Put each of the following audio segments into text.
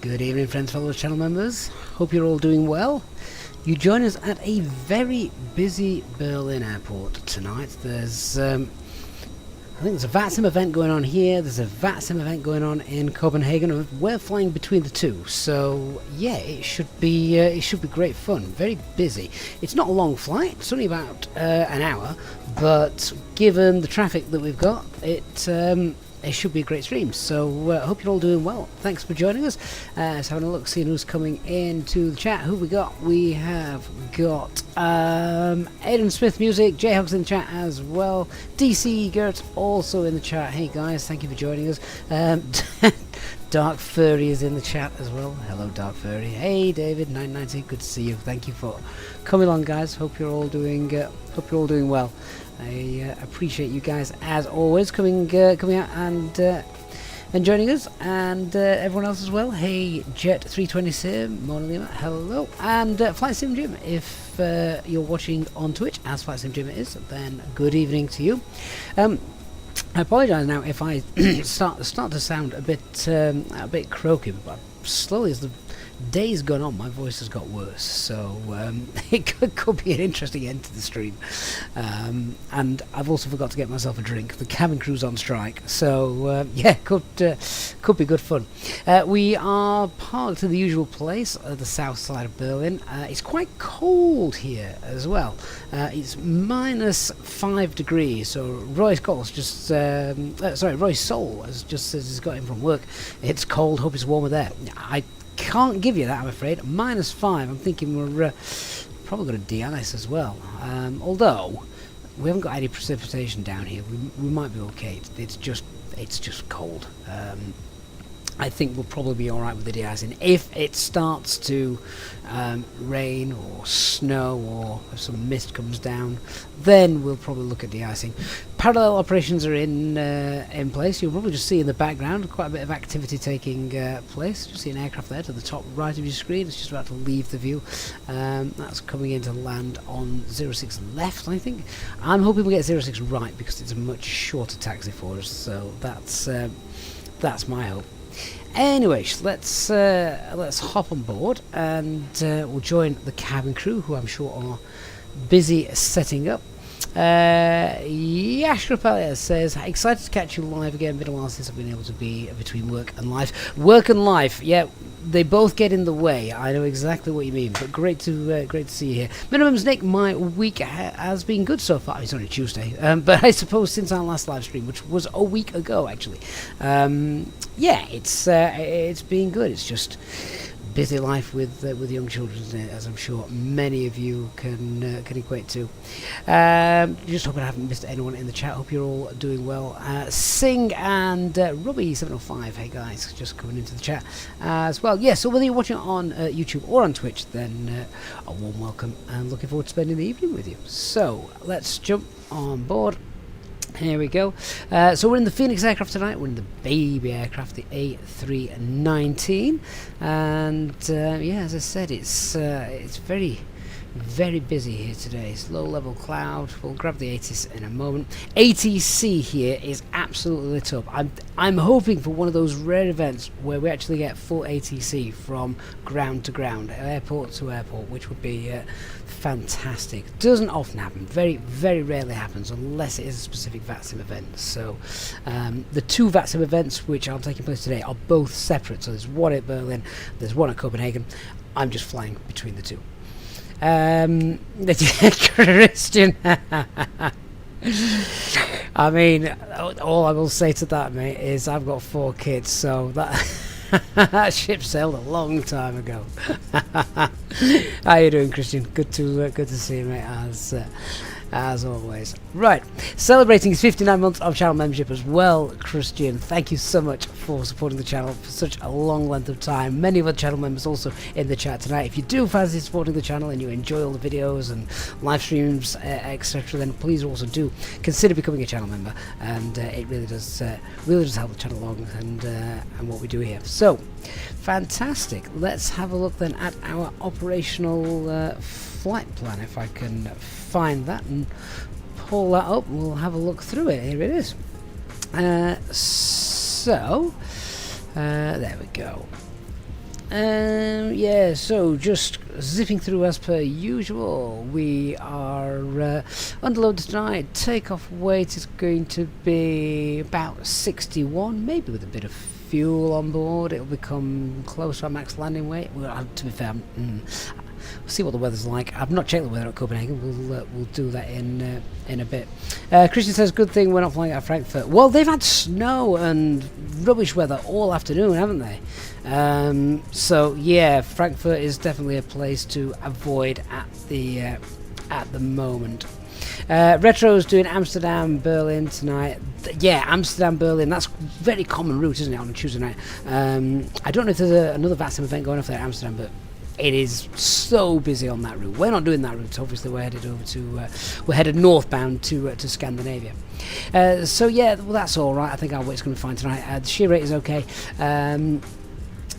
Good evening, friends, fellow channel members. Hope you're all doing well. You join us at a very busy Berlin airport tonight. There's, I think there's a VATSIM event going on here. There's a VATSIM event going on in Copenhagen. We're flying between the two, so yeah, it should be great fun. Very busy. It's not a long flight. It's only about an hour, but given the traffic that we've got, it should be a great stream, so I hope you're all doing well. Thanks for joining us. Let's have a look, seeing who's coming into the chat. Who we got? We have got Aiden Smith Music, J-Hog's in the chat as well. DC Gert also in the chat. Hey guys, thank you for joining us. Dark Furry is in the chat as well. Hello Dark Furry. Hey David 990, good to see you. Thank you for coming along, guys. Hope you're all doing well. I appreciate you guys as always coming out and joining us, and everyone else as well. Hey Jet 320 Sim, Mona Lima, hello, and Flight Sim Jim. If you're watching on Twitch, as Flight Sim Jim is, then good evening to you. I apologise now if I start to sound a bit croaky, but slowly as the days gone on, my voice has got worse, so it could be an interesting end to the stream. And I've also forgot to get myself a drink. The cabin crew's on strike, so yeah, could be good fun. We are parked in the usual place, the south side of Berlin. It's quite cold here as well. It's -5 degrees. So Roy Soul has just says he's got in from work. It's cold. Hope it's warmer there. I can't give you that, I'm afraid. -5. I'm thinking we're probably going to de-ice as well. Although we haven't got any precipitation down here, we might be okay. It's just cold. I think we'll probably be alright with the de-icing. If it starts to rain or snow or if some mist comes down, then we'll probably look at de-icing. Parallel operations are in place. You'll probably just see in the background quite a bit of activity taking place. Just see an aircraft there to the top right of your screen. It's just about to leave the view. That's coming in to land on 06 left, I think. I'm hoping we get 06 right because it's a much shorter taxi for us. So that's my hope. Anyway, let's hop on board and we'll join the cabin crew, who I'm sure are busy setting up. Yash Rapelia says, excited to catch you live again. Been a while since I've been able to be between work and life. Work and life, yeah, they both get in the way. I know exactly what you mean, but great to see you here. Minimum Snake, my week has been good so far. It's only Tuesday, but I suppose since our last live stream, which was a week ago actually, yeah, it's been good. It's just busy life with young children, as I'm sure many of you can equate to. Just hoping I haven't missed anyone in the chat. Hope you're all doing well. Sing and Robbie705, hey guys, just coming into the chat as well. Yeah, so whether you're watching on YouTube or on Twitch, then a warm welcome and looking forward to spending the evening with you. So let's jump on board. Here we go. So we're in the Fenix aircraft tonight. We're in the baby aircraft, the A319, and yeah, as I said, it's very busy here today. It's low level cloud. We'll grab the ATC in a moment. ATC here is absolutely lit up. I'm hoping for one of those rare events where we actually get full ATC from ground to ground, airport to airport, which would be fantastic. Doesn't often happen. Very rarely happens unless it is a specific VATSIM event. So the two VATSIM events which are taking place today are both separate. So there's one at Berlin, there's one at Copenhagen. I'm just flying between the two. Christian. I mean, all I will say to that, mate, is I've got 4 kids, so that ship sailed a long time ago. How you doing, Christian? Good to see you, mate, as always. Right, celebrating his 59 months of channel membership as well, Christian. Thank you so much for supporting the channel for such a long length of time. Many of our channel members also in the chat tonight. If you do fancy supporting the channel and you enjoy all the videos and live streams, etc., then please also do consider becoming a channel member, and it really does help the channel along and what we do here. So fantastic. Let's have a look then at our operational flight plan, if I can find that and pull that up. We'll have a look through it. Here it is. So there we go. Yeah, so just zipping through as per usual. We are underloaded tonight. Takeoff weight is going to be about 61, maybe with a bit of fuel on board. It'll become close to our max landing weight. Well, to be fair, we'll see what the weather's like. I've not checked the weather at Copenhagen. We'll do that in a bit. Christian says, good thing we're not flying out of Frankfurt. Well, they've had snow and rubbish weather all afternoon, haven't they? So yeah, Frankfurt is definitely a place to avoid at the moment. Retro's doing Amsterdam, Berlin tonight. Yeah, Amsterdam, Berlin. That's a very common route, isn't it, on a Tuesday night? I don't know if there's another VATSIM event going off there at Amsterdam, but it is so busy on that route. We're not doing that route. Obviously, we're headed over to we're headed northbound to Scandinavia. So yeah, well, that's all right. I think our weight's going to be fine tonight. The shear rate is okay.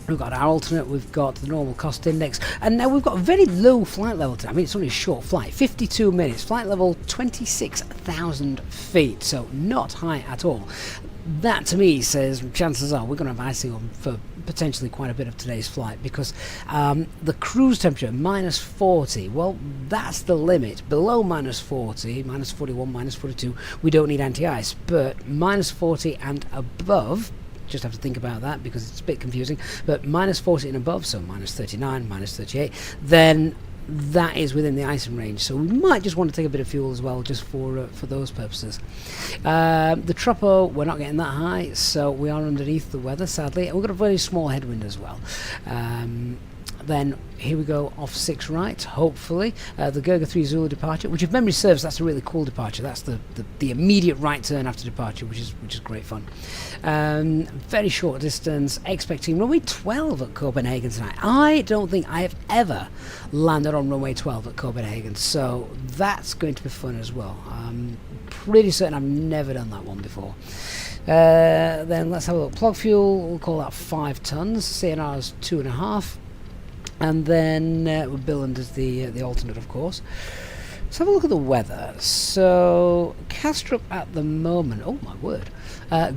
We've got our alternate, we've got the normal cost index, and now we've got a very low flight level today. I mean, it's only a short flight, 52 minutes, flight level 26,000 feet, so not high at all. That to me says chances are we're going to have icing on for potentially quite a bit of today's flight, because the cruise temperature, minus 40, well, that's the limit. Below minus 40, minus 41, minus 42, we don't need anti-ice, but minus 40 and above, just have to think about that because it's a bit confusing, but minus 40 and above, so minus 39, minus 38, then that is within the icing range, so we might just want to take a bit of fuel as well, just for those purposes. The tropo, we're not getting that high, so we are underneath the weather, sadly, and we've got a very small headwind as well. Then here we go off 6 right, hopefully. The Gurga 3 Zulu departure, which if memory serves, that's a really cool departure. That's the immediate right turn after departure, which is great fun. Very short distance, expecting runway 12 at Copenhagen tonight. I don't think I have ever landed on runway 12 at Copenhagen, so that's going to be fun as well. I'm pretty certain I've never done that one before. Then let's have a look. Plug fuel, we'll call that 5 tons. CNR is 2.5. And then we're billing as the alternate, of course. Let's have a look at the weather. So Castrop at the moment, oh my word,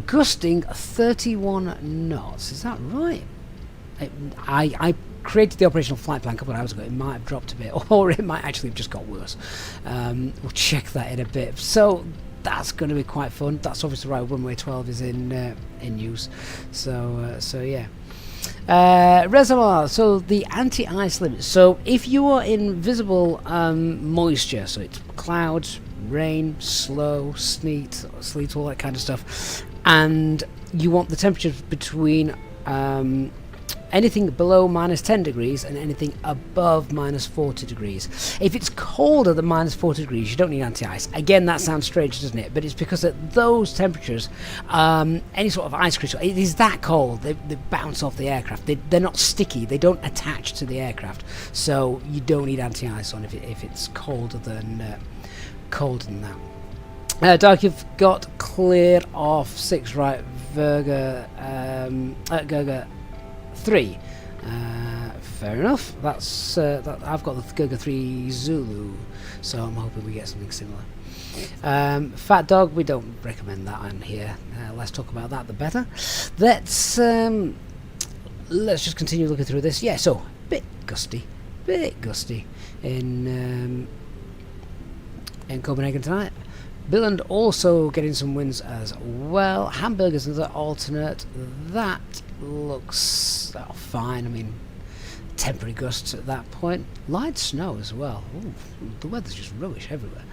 gusting 31 knots. Is that right? I created the operational flight plan a couple of hours ago. It might have dropped a bit, or it might actually have just got worse. We'll check that in a bit. So that's going to be quite fun. That's obviously right. Runway 12 is in use. So yeah. Reservoir, so the anti-ice limit. So if you are in visible moisture, so it's clouds, rain, snow, sleet, all that kind of stuff, and you want the temperatures between anything below minus 10 degrees and anything above minus 40 degrees. If it's colder than minus 40 degrees, you don't need anti-ice. Again, that sounds strange, doesn't it? But it's because at those temperatures, any sort of ice crystal, it is that cold, they bounce off the aircraft. They're not sticky, they don't attach to the aircraft. So you don't need anti-ice on if it's colder than that. Dark, you've got cleared off 6 right, Gurga 3. Fair enough. That's I've got the Gurga 3 Zulu, so I'm hoping we get something similar. Fat Dog, we don't recommend that on here. Less talk about that, the better. Let's just continue looking through this. Yeah, so bit gusty in Copenhagen tonight. Billund also getting some winds as well. Hamburger's another alternate. That looks fine. I mean, temporary gusts at that point. Light snow as well. Ooh, the weather's just rubbish everywhere.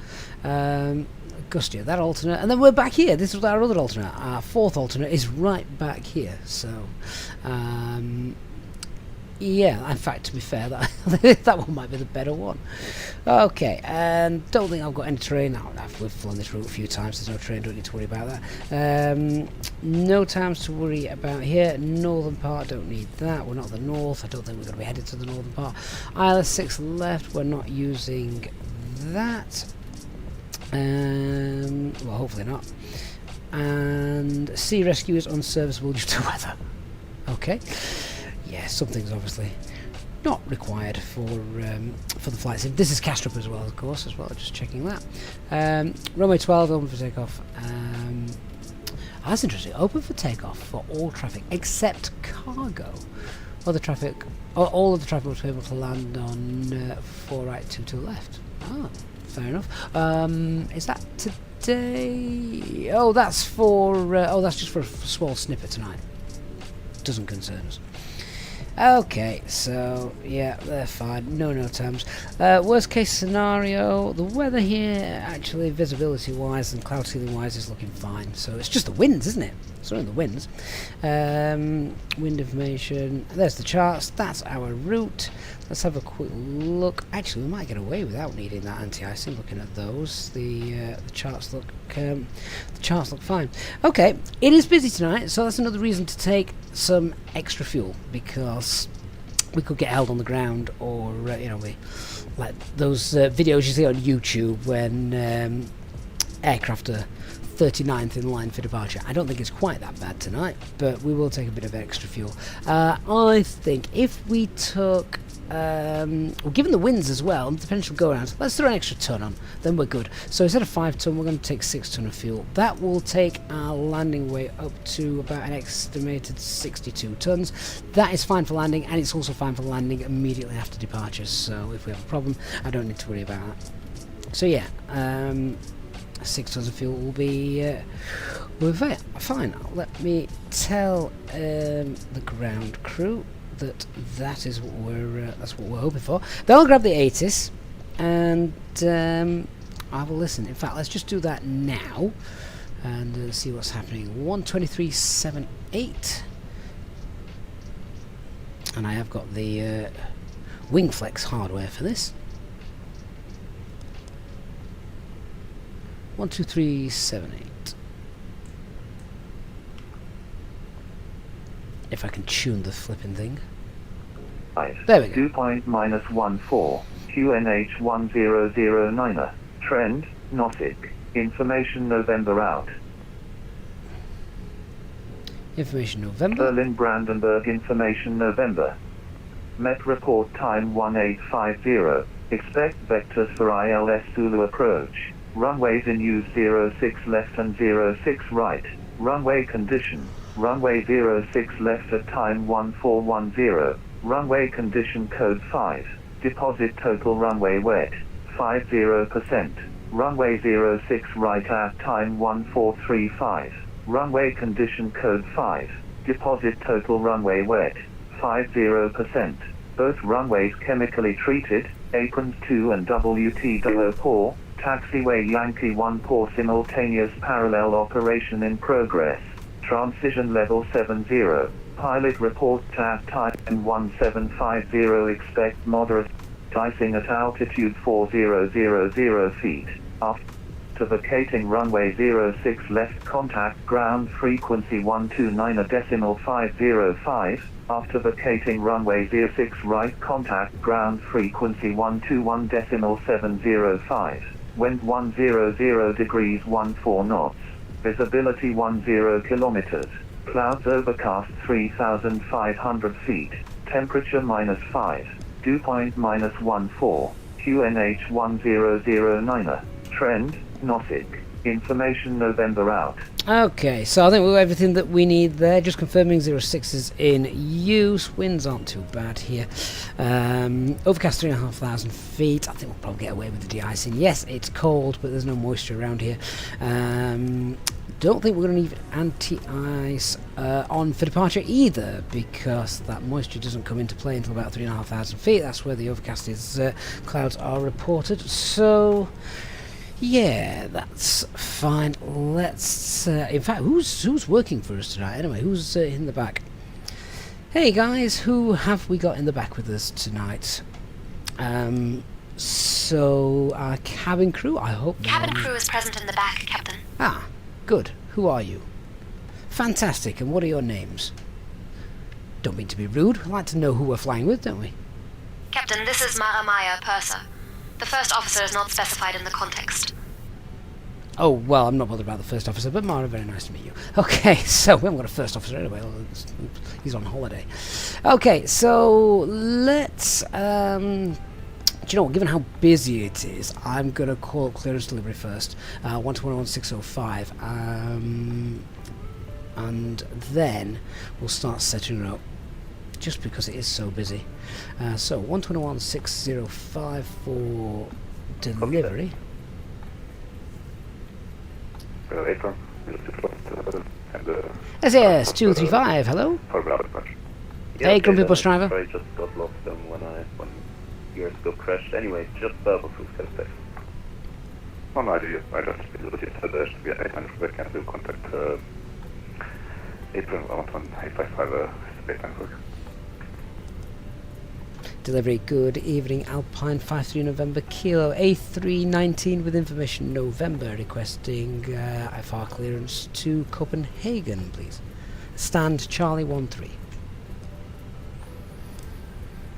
Gusty at that alternate. And then we're back here. This is our other alternate. Our 4th alternate is right back here. So, yeah, in fact, to be fair, that one might be the better one. Okay, and don't think I've got any terrain. We've flown this route a few times, there's no terrain, don't need to worry about that. No times to worry about here. Northern part, don't need that. We're not the north, I don't think we're going to be headed to the northern part. ILS 6 left, we're not using that. Well, hopefully not. And sea rescue is unserviceable due to weather. Okay. Yeah, something's obviously not required for the flight sim. This is Castrop as well, of course, just checking that. Runway 12 open for takeoff. That's interesting. Open for takeoff for all traffic except cargo. Other traffic, all of the traffic was able to land on 4 right, 2 to the left. Oh, fair enough. Is that today? Oh, that's for. Oh, that's just for a small snippet tonight. Doesn't concern us. Okay, so yeah, they're fine. No terms. Worst case scenario, the weather here, actually, visibility-wise and cloud ceiling-wise, is looking fine. So it's just the winds, isn't it? It's only the winds. Wind information. There's the charts. That's our route. Let's have a quick look. Actually, we might get away without needing that anti-icing. Looking at those, the charts look fine. Okay, it is busy tonight, so that's another reason to take some extra fuel, because we could get held on the ground, or you know, we like those videos you see on YouTube when aircraft are 39th in line for departure. I don't think it's quite that bad tonight, but we will take a bit of extra fuel. I think if we took well, given the winds as well and the potential go around, let's throw an extra ton on, then we're good. So instead of 5 ton, we're going to take 6 ton of fuel. That will take our landing weight up to about an estimated 62 tons. That is fine for landing, and it's also fine for landing immediately after departure. So if we have a problem, I don't need to worry about that. So yeah, 6 tons of fuel will be fine. Let me tell the ground crew that is what we're hoping for. They'll grab the ATIS, and I will listen. In fact, let's just do that now and see what's happening. 123.78, and I have got the WingFlex hardware for this. 123.78. If I can tune the flipping thing. There we go. Dew point -14, QNH 1009. Trend, Nosik. Information November out. Information November. Berlin Brandenburg Information November. Met report time 1850. Expect vectors for ILS Zulu approach. Runways in use 06 left and 06 right. Runway condition. Runway 06 left at time 1410. Runway condition code 5. Deposit total runway wet 50%. Runway 06 right at time 1435. Runway condition code 5. Deposit total runway wet 50%. Both runways chemically treated. Aprons 2 and WT 4. Taxiway Yankee 1 4 simultaneous parallel operation in progress. Transition level 70. Pilot report at time 1750. Expect moderate icing at altitude 4000 feet. After vacating runway 06 left, contact ground frequency 129.505. After vacating runway 06 right, contact ground frequency 121.705. Wind 100 degrees 14 knots. Visibility 10 kilometers. Clouds overcast 3,500 feet. Temperature -5. Dew point -14. QNH 1009. Trend, Nosik. Information November out. Okay, so I think we've got everything that we need there. Just confirming 06 is in use. Winds aren't too bad here. Overcast 3,500 feet. I think we'll probably get away with the de-icing. Yes, it's cold, but there's no moisture around here. Don't think we're going to need anti-ice on for departure either, because that moisture doesn't come into play until about 3,500 feet. That's where the overcast clouds are reported. So yeah, that's fine. Let's in fact, who's working for us tonight anyway? Who's in the back? Hey guys, who have we got in the back with us tonight? So our cabin crew, I hope. Cabin crew is present in the back, Captain. Ah, good. Who are you? Fantastic. And what are your names? Don't mean to be rude. I'd like to know who we're flying with, don't we? Captain, this is Maramaya Purser. The first officer is not specified in the context. Oh, well, I'm not bothered about the first officer, but Mara, very nice to meet you. Okay, so we haven't got a first officer anyway. He's on holiday. Okay, so let's... do you know what, given how busy it is, I'm going to call clearance delivery first. 121.1605. And then we'll start setting her up. just because it is so busy. So 121.605 for delivery. Apron. SAS 235, hello. Hey, Grumpy Bus Driver. I just got lost when years ago crashed. Anyway, just verbal proof satisfaction. Oh no, I just said there should be an 800 back and will contact April 855 800. Delivery, good evening, Alpine 53 November Kilo A319 with information November, requesting FR clearance to Copenhagen, please. Stand Charlie 13.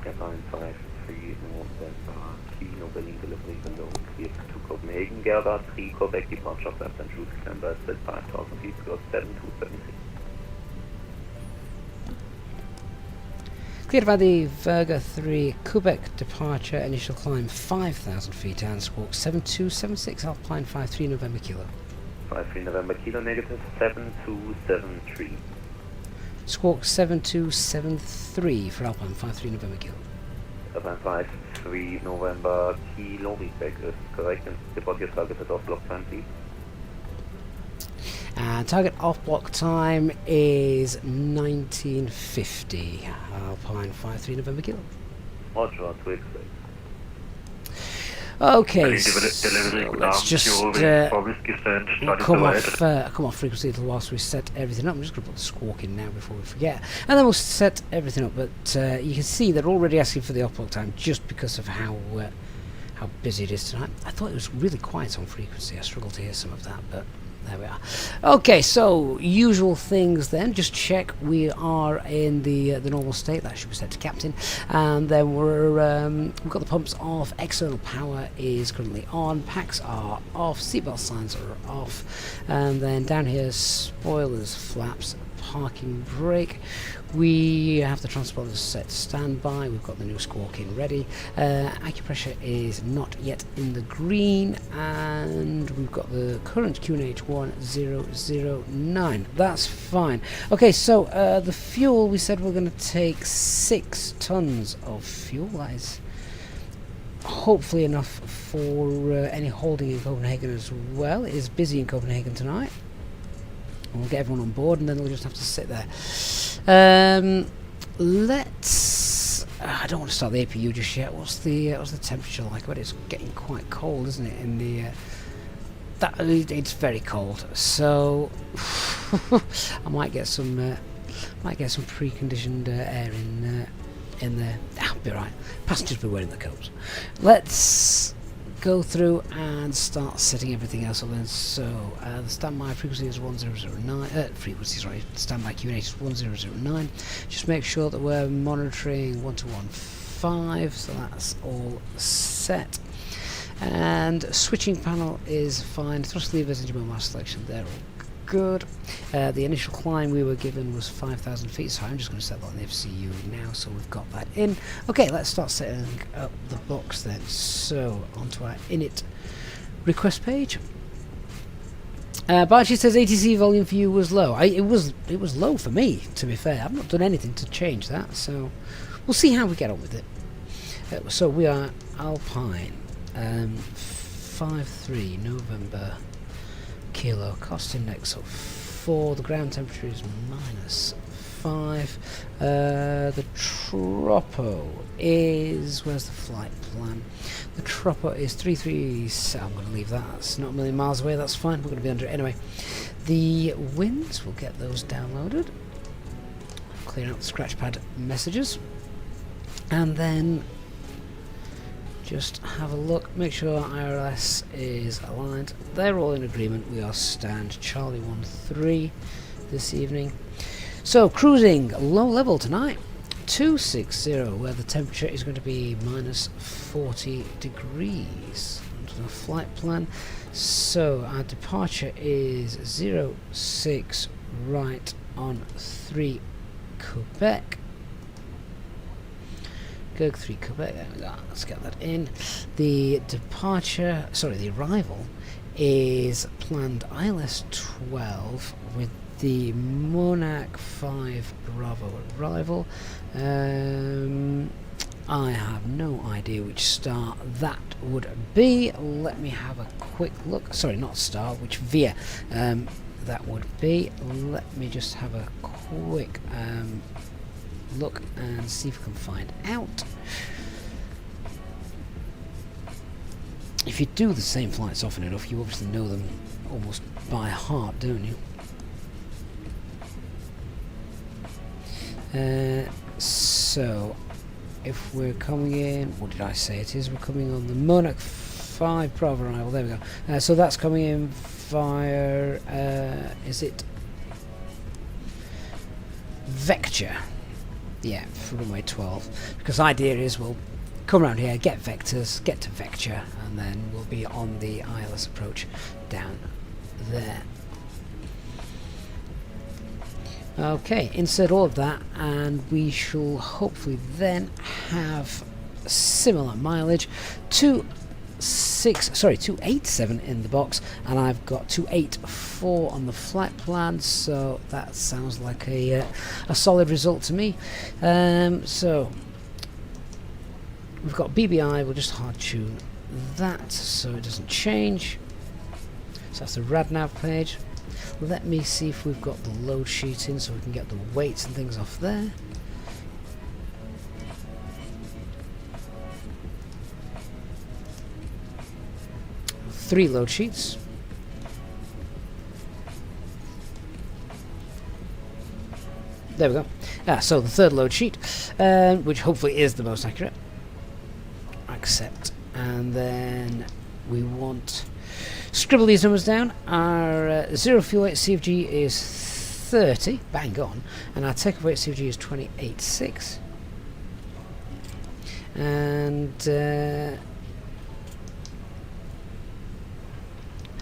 Airline 53 November Kilo Berlin delivery below clear to Copenhagen, Gerda 3 Quebec departure left and route December at 5,000 feet, got 7276. Cleared by the Verga 3 Quebec departure, initial climb 5,000 feet and squawk 7276 Alpine 53 November Kilo. 53 November Kilo negative 7273. Squawk 7273 for Alpine 53 November Kilo. Alpine 53 November Kilo feedback is correct and depart your target at off block time please. Target off block time is 1950. Alpine 53 November Kilo. Roger, to expect. Okay, so let's just come off frequency whilst we set everything up. I'm just going to put the squawk in now before we forget, and then we'll set everything up. But you can see they're already asking for the off block time just because of how busy it is tonight. I thought it was really quiet on frequency. I struggled to hear some of that, but there we are. Okay, so usual things then. Just check we are in the normal state. That should be set to captain. And then we've got the pumps off. External power is currently on. Packs are off. Seatbelt signs are off. And then down here, spoilers, flaps, parking brake. We have the transponders set to standby. We've got the new squawk in ready. Acupressure is not yet in the green, and we've got the current QNH 1009. That's fine. Okay, so the fuel, we said we're going to take 6 tons of fuel. That is hopefully enough for any holding in Copenhagen as well. It is busy in Copenhagen tonight. We'll get everyone on board, and then we'll just have to sit there. Let's. I don't want to start the APU just yet. What's the temperature like? But it's getting quite cold, isn't it? In the it's very cold. So I might get some preconditioned air in there. I'll be right. Passengers will be wearing the coats. Let's go through and start setting everything else up then. So the standby frequency is 1009. Standby QNH is 1009. Just make sure that we're monitoring 1215. So that's all set. And switching panel is fine. Thrust levers, engine mode master selection, they're all good. The initial climb we were given was 5,000 feet, so I'm just going to set that on the FCU now, so we've got that in. Okay, let's start setting up the box then. So onto our init request page. Barchi says ATC volume for you was low. It was low for me, to be fair. I've not done anything to change that, so we'll see how we get on with it. So we are Alpine 53 November Kilo, cost index of 4, the ground temperature is -5, the Troppo is, where's the flight plan? The Troppo is 337, I'm going to leave that, that's not a million miles away, that's fine, we're going to be under it anyway. The winds, we'll get those downloaded, clear out the scratchpad messages, and then just have a look, make sure IRS is aligned. They're all in agreement. We are stand Charlie 13 this evening. So cruising low level tonight, 260, where the temperature is going to be -40 degrees. Onto the flight plan. So our departure is 06 right on 3 Quebec. Go 3 Quebec, there we go, let's get that in. The arrival is planned ILS 12 with the Monarch 5 Bravo arrival. I have no idea which star that would be. Let me have a quick look. Sorry, not star, which VIA that would be. Let me just have a quick look and see if we can find out. If you do the same flights often enough, you obviously know them almost by heart, don't you? So, if we're coming in, what did I say it is? We're coming on the Monarch 5 Bravo arrival. There we go. So that's coming in via, is it Vector? Yeah, for runway 12. Because the idea is we'll come around here, get vectors, get to Vector, and then we'll be on the ILS approach down there. Okay, insert all of that, and we shall hopefully then have similar mileage. 287 in the box, and I've got 284 on the flight plan, so that sounds like a solid result to me. So we've got BBI, we'll just hard tune that so it doesn't change. So that's the RadNav page. Let me see if we've got the load sheet in so we can get the weights and things off there. Three load sheets. There we go. So the third load sheet, which hopefully is the most accurate. Accept. And then we want... Scribble these numbers down. Our 0 fuel weight CFG is 30, bang on, and our takeoff weight CFG is 28.6. And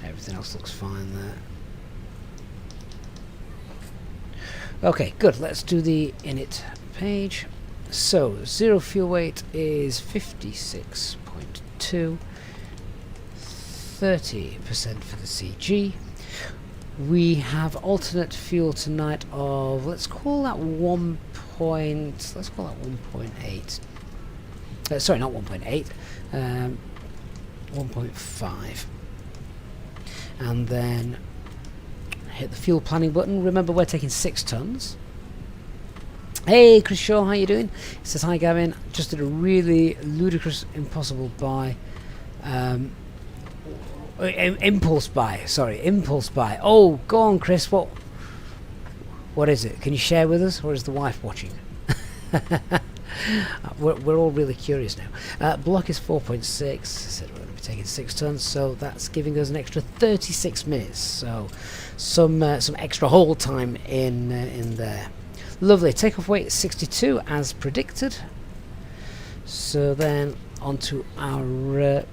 everything else looks fine there. Okay, good. Let's do the init page. So 0 fuel weight is 56.2. 30% for the CG. We have alternate fuel tonight of, let's call that 1.8. Sorry, not 1.8. 1.5. And then hit the fuel planning button. Remember, we're taking 6 tons. Hey, Chris Shaw, how you doing? He says, hi, Gavin. Just did a really ludicrous, impossible buy. Impulse buy. Oh, go on, Chris. What is it? Can you share with us, or is the wife watching? We're all really curious now. Block is 4.6. Said we're going to be taking 6 tons, so that's giving us an extra 36 minutes. So some extra hold time in there. Lovely. Takeoff weight 62 as predicted. So then onto our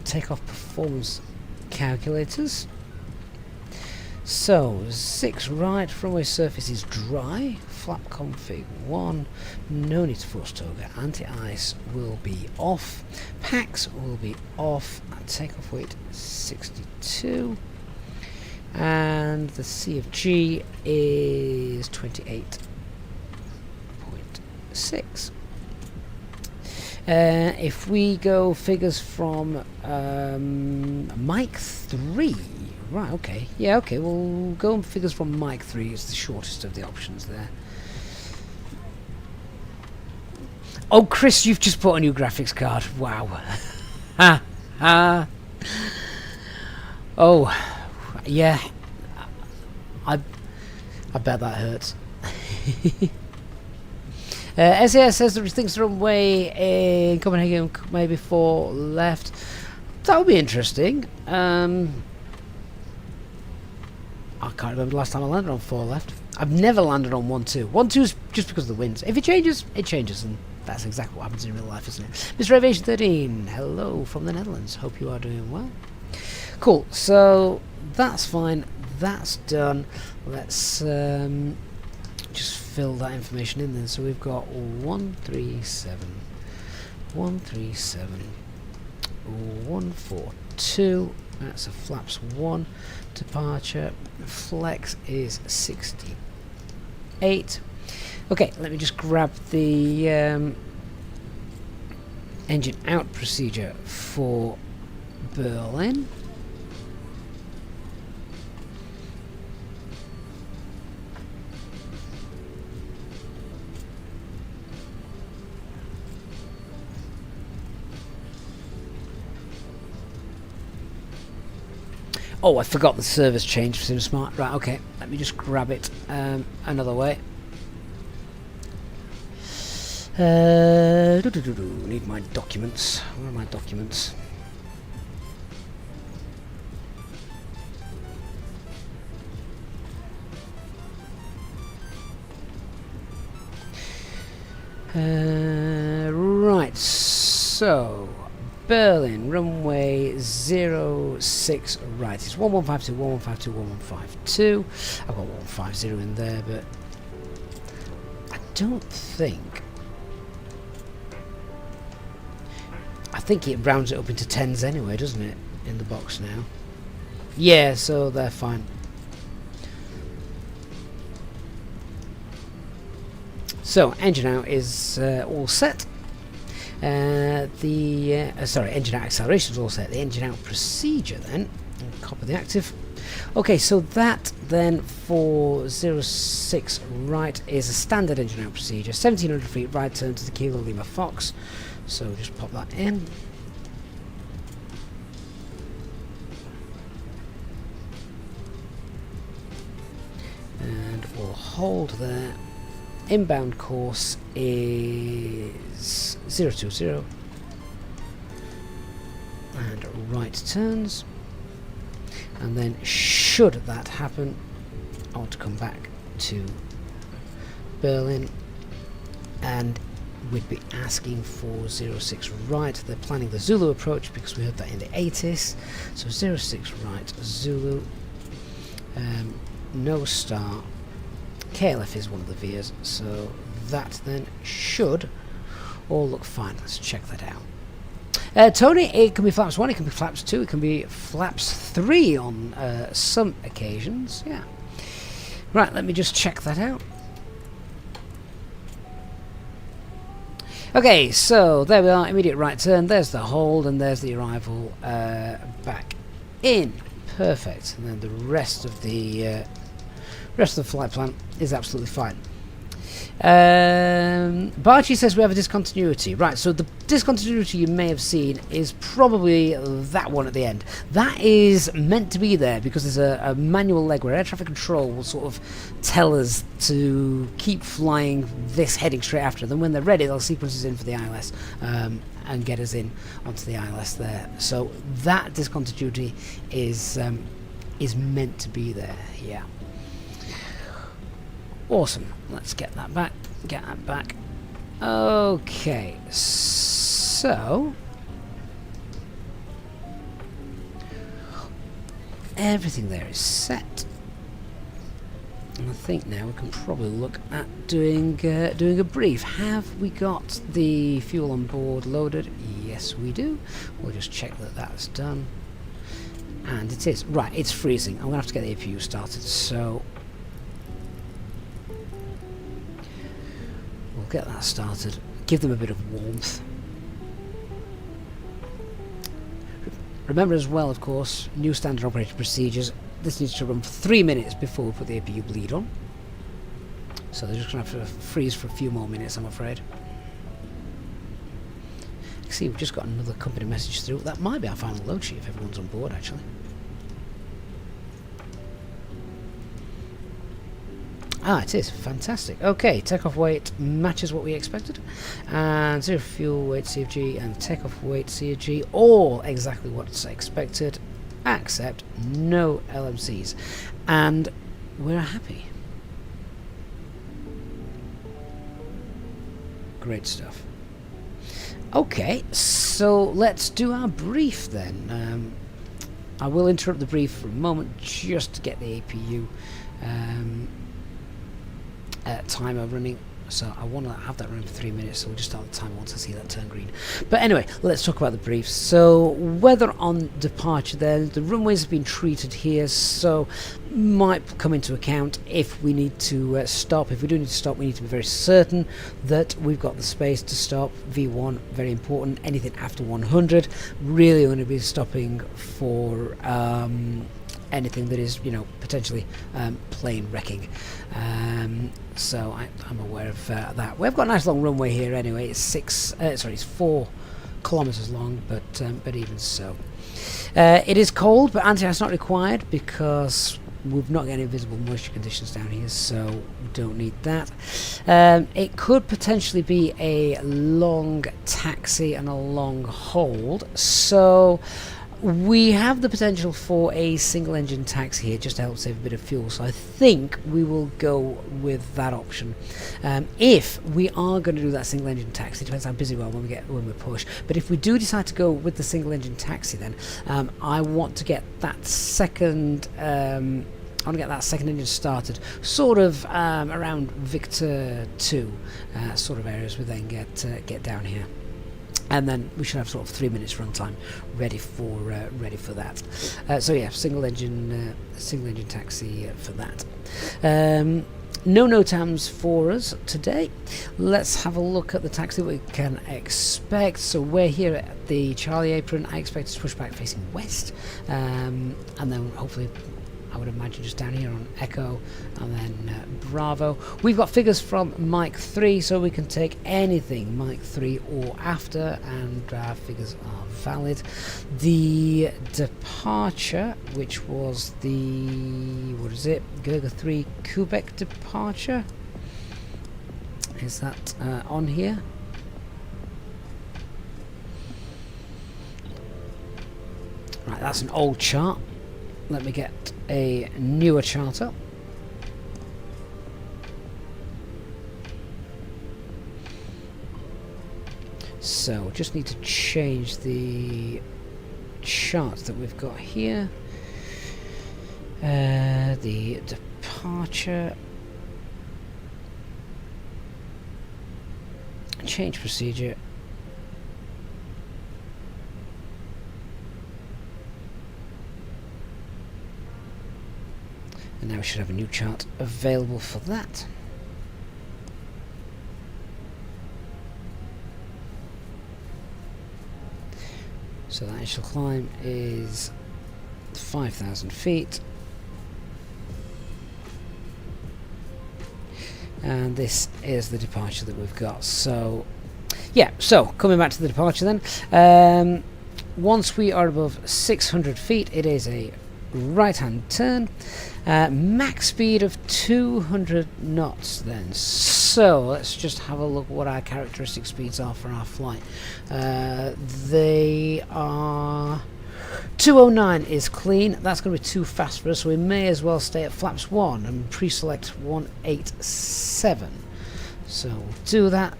takeoff performance calculators. So 6 right, runway surface is dry, flap config 1, no need to force toga, anti-ice will be off, packs will be off, and takeoff weight 62, and the CFG is 28.6. If we go figures from Mike 3, right, okay, yeah, okay, we'll go on figures from Mike 3, it's the shortest of the options there. Oh, Chris, you've just bought a new graphics card, wow. Ha, ha. Oh, yeah, I bet that hurts. SAS says that he thinks the runway in Copenhagen maybe 4 left. That would be interesting. I can't remember the last time I landed on 4 left. I've never landed on 1-2. 1-2 is just because of the winds. If it changes, it changes, and that's exactly what happens in real life, isn't it? Mr. Aviation 13, hello from the Netherlands. Hope you are doing well. Cool, so that's fine. That's done. Let's just fill that information in then. So we've got 137, 137, 142. 2. That's a flaps 1 departure. Flex is 68. Okay, let me just grab the engine out procedure for Berlin. Oh, I forgot the service change for SimSmart. Right, okay. Let me just grab it another way. Need my documents. Where are my documents? Right, so Berlin, runway 06 right. It's 1152, 1152, 1152. I've got 150 in there, but I don't think. I think it rounds it up into 10s anyway, doesn't it? In the box now. Yeah, so they're fine. So engine out is all set. Sorry, engine out acceleration is all set. The engine out procedure then. Copy the active. Okay, so that then for 06 right is a standard engine out procedure. 1700 feet right turn to the Kilo Lima Fox. So just pop that in. And we'll hold there. Inbound course is 020 and right turns, and then should that happen I want to come back to Berlin and we'd be asking for 06 right. They're planning the Zulu approach because we heard that in the ATIS. So 06 right Zulu, no star. KLF is one of the VIAs, so that then should all look fine. Let's check that out. Tony, it can be flaps 1, it can be flaps 2, it can be flaps 3 on some occasions. Yeah. Right, let me just check that out. Okay, so there we are, immediate right turn, there's the hold, and there's the arrival back in. Perfect. And then the rest of the flight plan is absolutely fine. Barchi says we have a discontinuity. Right, so the discontinuity you may have seen is probably that one at the end. That is meant to be there because there's a manual leg where air traffic control will sort of tell us to keep flying this heading straight after. Then when they're ready, they'll sequence us in for the ILS and get us in onto the ILS there. So that discontinuity is meant to be there, yeah. Awesome. Let's get that back. Get that back. Okay, so everything there is set, and I think now we can probably look at doing a brief. Have we got the fuel on board loaded? Yes, we do. We'll just check that that's done, and it is. Right, it's freezing. I'm gonna have to get the APU started. So. Get that started, give them a bit of warmth. Remember as well, of course, new standard operating procedures. This needs to run for 3 minutes before we put the APU bleed on. So they're just going to have to freeze for a few more minutes, I'm afraid. See, we've just got another company message through. That might be our final load sheet if everyone's on board, actually. Ah, it is. Fantastic. Okay, takeoff weight matches what we expected. And zero fuel weight CFG and takeoff weight CFG, all exactly what's expected, except no LMCs. And we're happy. Great stuff. Okay, so let's do our brief then. I will interrupt the brief for a moment just to get the APU timer running. so I want to have that running for 3 minutes, so we'll just start the time once I see that turn green. But anyway, let's talk about the brief. So weather on departure there, the runways have been treated here, so might come into account if we need to stop. If we do need to stop, we need to be very certain that we've got the space to stop. V1, very important. Anything after 100, really only be stopping for anything that is, you know, potentially plane wrecking. So I'm aware of that. We've got a nice long runway here anyway. It's it's 4 kilometers long, but even so, it is cold, but anti-ice not required because we've not got any visible moisture conditions down here, so we don't need that. It could potentially be a long taxi and a long hold, so we have the potential for a single engine taxi here just to help save a bit of fuel, so I think we will go with that option. If we are going to do that single engine taxi, it depends how busy we are when we push, but if we do decide to go with the single engine taxi, then I want to get that second engine started sort of around Victor 2 sort of areas. We then get down here, and then we should have sort of 3 minutes runtime ready for that. So yeah, single engine taxi for that. No NOTAMs for us today. Let's have a look at the taxi we can expect. So we're here at the Charlie apron. I expect to push back facing west, and then hopefully, I would imagine just down here on Echo and then Bravo. We've got figures from Mike 3, so we can take anything Mike 3 or after, and our figures are valid. The departure, which was the, what is it, Gurga 3 Quebec departure, is that on here? Right, that's an old chart. Let me get a newer chart up. So just need to change the chart that we've got here. The departure, change procedure. And now we should have a new chart available for that. So that initial climb is 5,000 feet. And this is the departure that we've got. So, yeah, so coming back to the departure then. Once we are above 600 feet, it is a right-hand turn. Max speed of 200 knots then. So let's just have a look what our characteristic speeds are for our flight. They are 209 is clean. That's going to be too fast for us, so we may as well stay at flaps 1 and pre-select 187. So we'll do that,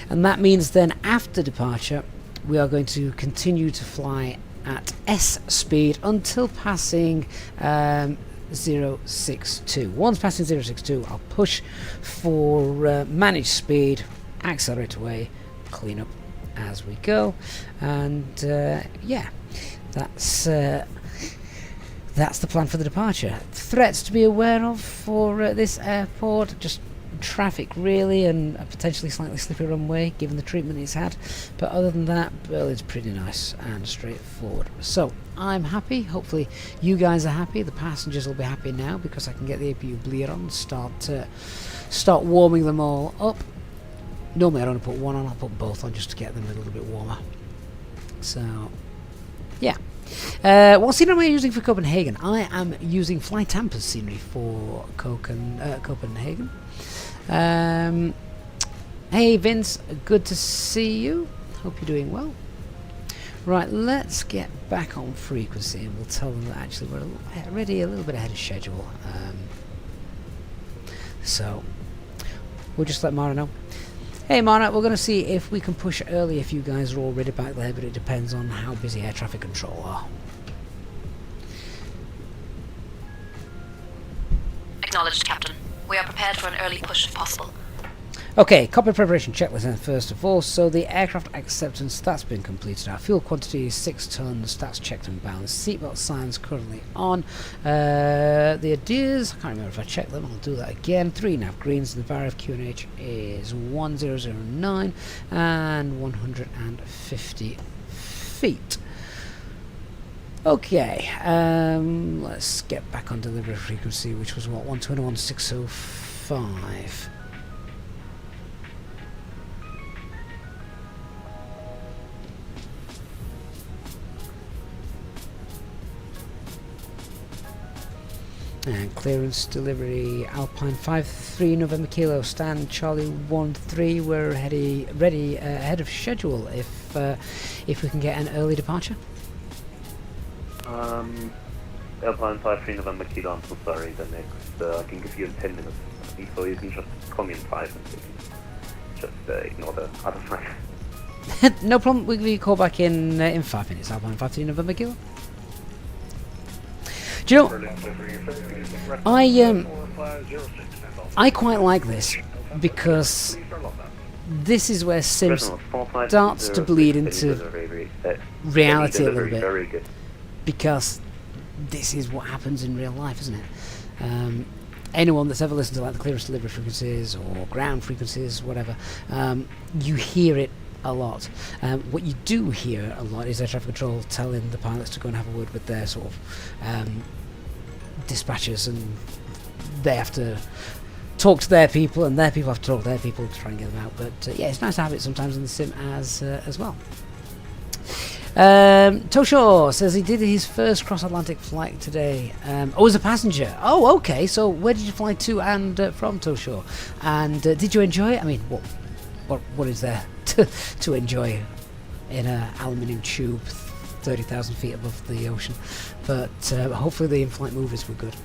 and that means then after departure we are going to continue to fly at S speed until passing 062. Once passing 062, I'll push for managed speed, accelerate away, clean up as we go, and yeah, that's the plan for the departure. Threats to be aware of for this airport, just traffic really, and a potentially slightly slippery runway given the treatment it's had, but other than that, Berlin's pretty nice and straightforward. So I'm happy, hopefully you guys are happy, the passengers will be happy now because I can get the APU bleed on and start warming them all up. Normally I don't put one on, I'll put both on just to get them a little bit warmer. So yeah. What scenery am I using for Copenhagen? I am using Fly Tampa's scenery for Copenhagen. Hey Vince, good to see you. Hope you're doing well. Right, let's get back on frequency and we'll tell them that actually we're already a little bit ahead of schedule. So we'll just let Mara know. Hey Mara, we're going to see if we can push early if you guys are already back there, but it depends on how busy air traffic control are. Acknowledged, Captain. We are prepared for an early push if possible. Okay, cockpit preparation checklist then first of all. So the aircraft acceptance, that's been completed. Our fuel quantity is 6 tons, that's checked and balanced. Seatbelt signs currently on. The ADIRs, I can't remember if I checked them, I'll do that again. 3 nav greens, the VAR of QNH is 1009 and 150 feet. Okay, let's get back on delivery frequency, which was what, 121.605. And clearance delivery Alpine 53 November Kilo stand Charlie 13. We're ready ahead of schedule if we can get an early departure. Alpine 53 November Kilo, I'm so sorry. The next I can give you in 10 minutes. So you can just call me in 5 and just ignore the other 5. No problem. We'll give you a call back in 5 minutes. Alpine 53 November Kilo. Do you know, I quite like this because this is where Sim starts to bleed into reality a little bit, because this is what happens in real life, isn't it? Anyone that's ever listened to like the clearance delivery frequencies or ground frequencies, whatever, you hear it a lot. What you do hear a lot is air traffic control telling the pilots to go and have a word with their sort of dispatchers, and they have to talk to their people, and their people have to talk to their people to try and get them out. But yeah, it's nice to have it sometimes in the sim as well. Toshaw says he did his first cross-Atlantic flight today. As a passenger. Oh, okay. So where did you fly to and from, Toshaw? And did you enjoy it? I mean, what is there to enjoy in an aluminium tube 30,000 feet above the ocean? But hopefully the in-flight movies were good.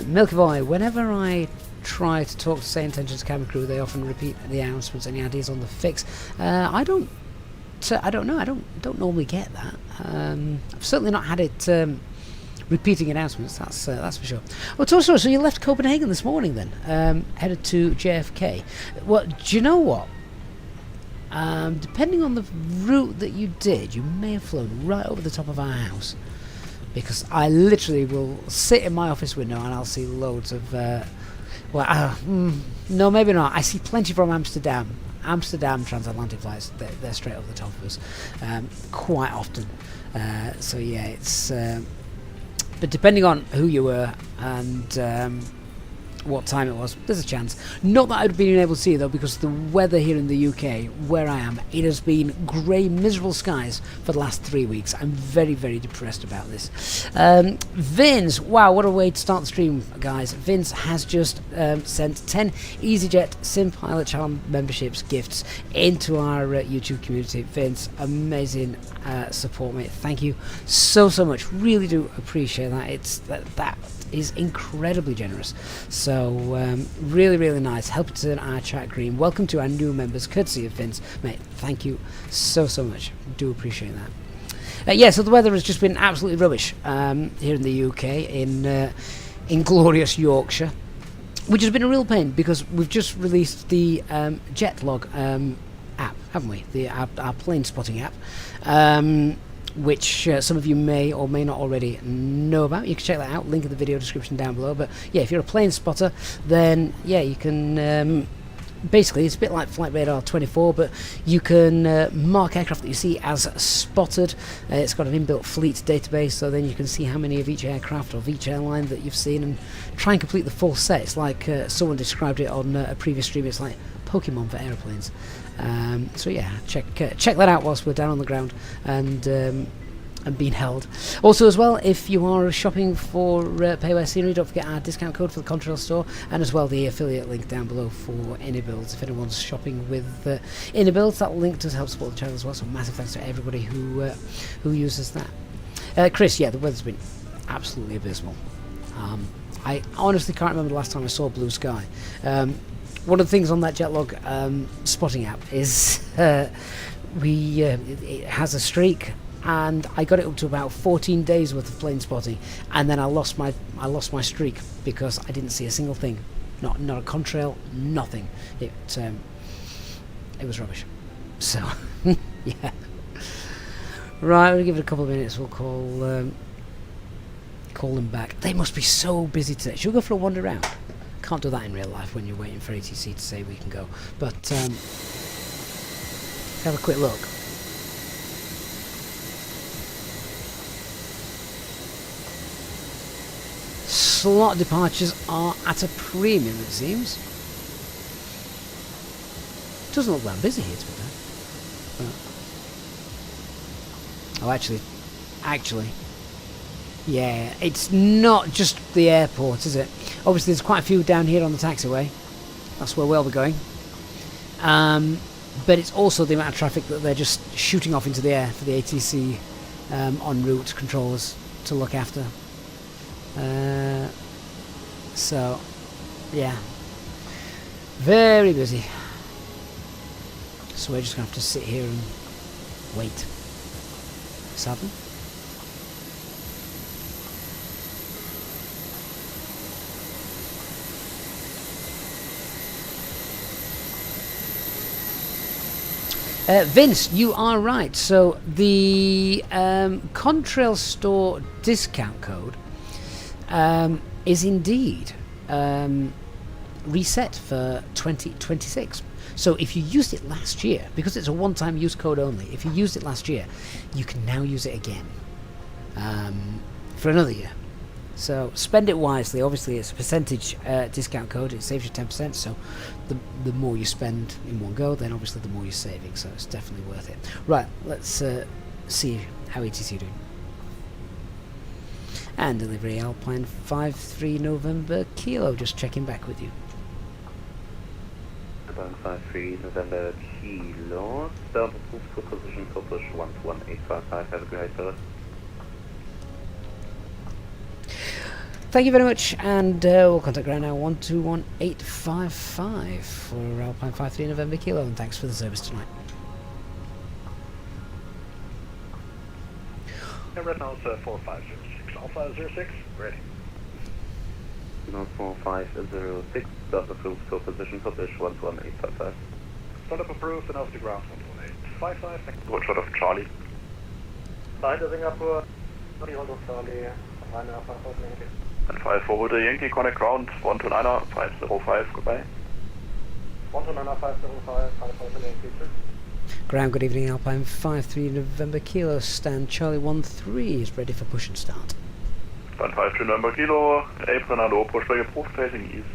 Milky Boy, whenever I try to talk to Say Intentions cabin crew, they often repeat the announcements. Any ideas on the fix? I don't know. I don't normally get that. I've certainly not had it repeating announcements. That's for sure. Oh, so you left Copenhagen this morning then, headed to JFK. Well, do you know what? Depending on the route that you did, you may have flown right over the top of our house, because I literally will sit in my office window and I'll see loads of no, maybe not. I see plenty from Amsterdam transatlantic flights. They're straight over the top of us quite often. So yeah, it's but depending on who you were and what time it was, there's a chance. Not that I'd been able to see though, because the weather here in the UK, where I am, it has been grey, miserable skies for the last 3 weeks. I'm very, very depressed about this. Vince, wow, what a way to start the stream, guys. Vince has just sent 10 Easyjet Sim Pilot Channel memberships gifts into our YouTube community. Vince, amazing support, mate. Thank you so much. Really do appreciate that. It's that is incredibly generous. So really, really nice. Help to turn our chat green. Welcome to our new members, courtesy of Vince, mate. Thank you so much. Do appreciate that. Yeah, so the weather has just been absolutely rubbish here in the UK, in glorious Yorkshire, which has been a real pain because we've just released the Jetlog app, haven't we? Our plane spotting app. Which some of you may or may not already know about. You can check that out, link in the video description down below. But yeah, if you're a plane spotter, then yeah, you can basically, it's a bit like Flight Radar 24, but you can mark aircraft that you see as spotted. It's got an inbuilt fleet database, so then you can see how many of each aircraft or of each airline that you've seen and try and complete the full set. It's like someone described it on a previous stream, it's like Pokemon for aeroplanes. So yeah, check that out whilst we're down on the ground and being held. Also as well, if you are shopping for Payware Scenery, don't forget our discount code for the Contrail store, and as well the affiliate link down below for Innobuilds. If anyone's shopping with Innobuilds, that link does help support the channel as well, so massive thanks to everybody who uses that. Chris, yeah, the weather's been absolutely abysmal. I honestly can't remember the last time I saw blue sky. One of the things on that Jetlog spotting app is it has a streak, and I got it up to about 14 days worth of plane spotting, and then I lost my streak because I didn't see a single thing not a contrail, nothing. It was rubbish. So yeah. Right, we'll give it a couple of minutes. We'll call them back. They must be so busy today. Should we go for a wander around? Can't do that in real life when you're waiting for ATC to say we can go. But have a quick look. Slot departures are at a premium, it seems. Doesn't look that busy here, to be fair. Oh, actually, yeah, it's not just the airport, is it? Obviously, there's quite a few down here on the taxiway. That's where we'll be going. But it's also the amount of traffic that they're just shooting off into the air for the ATC en route controllers to look after. So, yeah, very busy. So we're just going to have to sit here and wait. Sadly. Vince, you are right. So the Contrail store discount code is indeed reset for 2026. So if you used it last year, because it's a one-time use code only, if you used it last year, you can now use it again for another year. So spend it wisely. Obviously, it's a percentage discount code. It saves you 10%. So the more you spend in one go, then obviously the more you're saving. So it's definitely worth it. Right, let's see how ETC doing. And delivery Alpine 53 November Kilo. Just checking back with you. Alpine 53 November Kilo. Start approved for position for push 11855. Have a great day. Thank you very much, and we'll contact ground now 121855 for Alpine 53 November Kilo, and thanks for the service tonight. And right now it's 4506, Alpha 06, ready. 4506, start approved for position for push 11855. Start up approved and off the ground 11855. Thank you. Watch out of Charlie. Behind Singapore, hold of Charlie, Rainer 5000 Yankee. And 54 Yankee, connect ground 129er 505, goodbye. 129er 505, 5000 Yankee, sir. Ground, good evening, Alpine 53 November Kilo, stand Charlie 13 is ready for push and start. Stand 52 November Kilo, apron and low, pushback approved, facing east.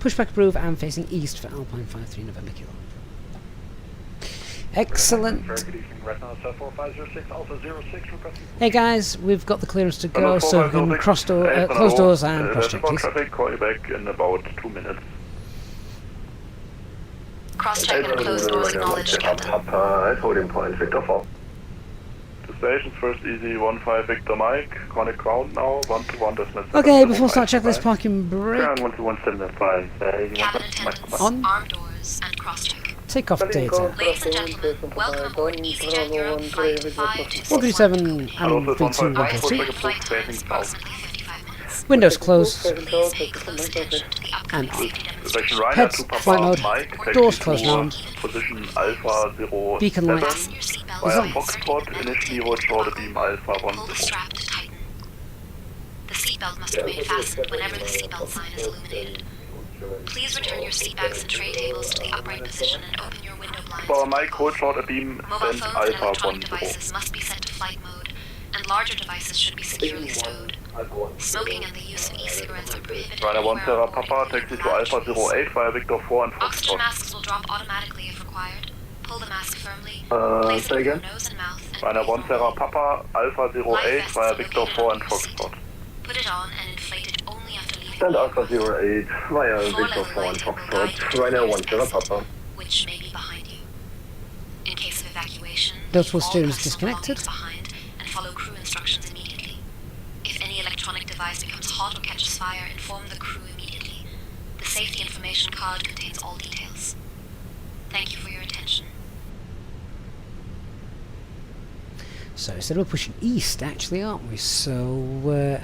Pushback approved and facing east for Alpine 53 November Kilo. Excellent. Very good evening, right now it's 4506, Alpha 06, requesting. Hey guys, we've got the clearance to go, so we can close doors and cross check, please. Traffic, call you back in about 2 minutes. Cross-check and close doors acknowledged, Captain. Holding point, Victor 4. To stations, first easy 15 Victor Mike, connect ground now, 121 decimal. Okay, before we start checklist parking brake. Ground 12175. Cabin attendants, On. armed doors, and cross-check. Takeoff data. Ladies and gentlemen, welcome aboard Easyjet Europe Flight 5261. 137 and Hello, V2 152. 142. Flight time is approximately 55 minutes. Windows closed Please pay close attention to the upcoming and safety Section demonstration. Ryder Heads, to flight Papa mode, Mike, doors taxi closed to now. Position Alpha 07. Beacon lights. Fasten your seatbelts Via and insert Foxtrot, the metal initially tube watch into for the buckle. beam Alpha Pull the 10. strap to tighten. The seatbelt must remain fastened whenever the seatbelt sign is illuminated. Please return your seatbacks and tray tables to the upright position and open your window blinds. Papa Mike, hold short a beam, Mobile send phones and Alpha electronic 10. devices must be set to flight mode, and larger devices should be securely stowed. Smoking and the use of e-cigarettes are prohibited Ryder 1 anywhere Sierra on board, Papa, including taxi to Alpha lounge rooms. 08 via Victor 4 and Oxygen Foxtrot. masks will drop automatically if required. Pull the mask firmly, place it say over your again? nose and mouth, and Ryder 1 breathe Sierra normally. Papa, Alpha 08 via Victor 4 and Foxtrot. Put it on and inflate it only after leaving Stand the Alpha aircraft. 08 via Victor 4 and Foxtrot, Ryder 1 Sierra Papa. Which may be behind you. In case of evacuation, Notable leave all steering is personal disconnected. belongings behind and follow crew instructions immediately. If any electronic device becomes hot or catches fire, inform the crew immediately. The safety information card contains all details. Thank you for your attention. So instead we're pushing east, actually, aren't we? So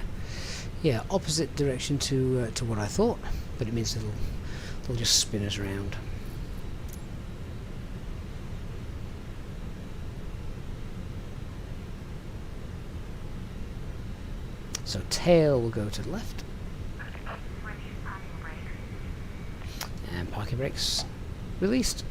yeah, opposite direction to what I thought. but it means they'll just spin us around. So tail will go to the left. And parking brakes released.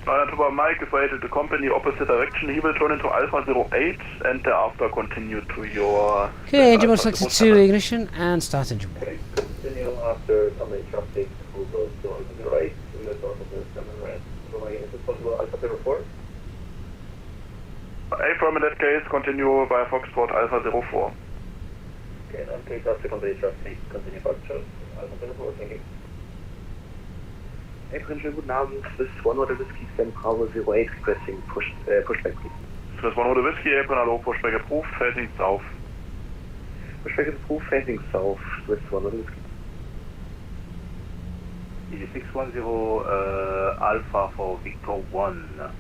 Tower Mike is rated the company opposite direction. He will turn into Alpha 08 and thereafter continue to your... Okay, engine mode selected to ignition and start engine mode. Okay, continue after somebody traffic who goes to the right, in the north of the summer red. So is it possible Alpha 04? Affirm in that case, continue by Foxtrot Alpha 04. Okay, then take off secondary traffic, continue Foxtrot Alpha 04, thank you. April, schönen guten Abend. This is One Order Whiskey, Sam Bravo 08, requesting pushback, please. This is One Order Whiskey, April, hello, pushback approved, facing south. Pushback approved, facing south. This is One Order Whiskey. Easy 610 Alpha for Victor 1.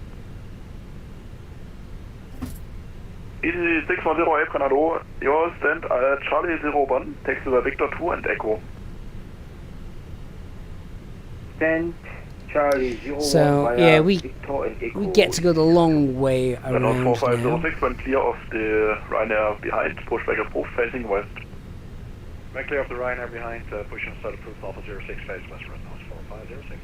Easy 610 April, hello, your stand Charlie 01, taxi by Victor 2 and Echo. Stand Charlie 01 So yeah, we Echo. get to go the long way around Renault now. 4506 went clear of the Ryanair behind, pushback approved, facing west. Went clear of the Ryanair behind, pushing start approved Alpha 06, face west, Renault 4506.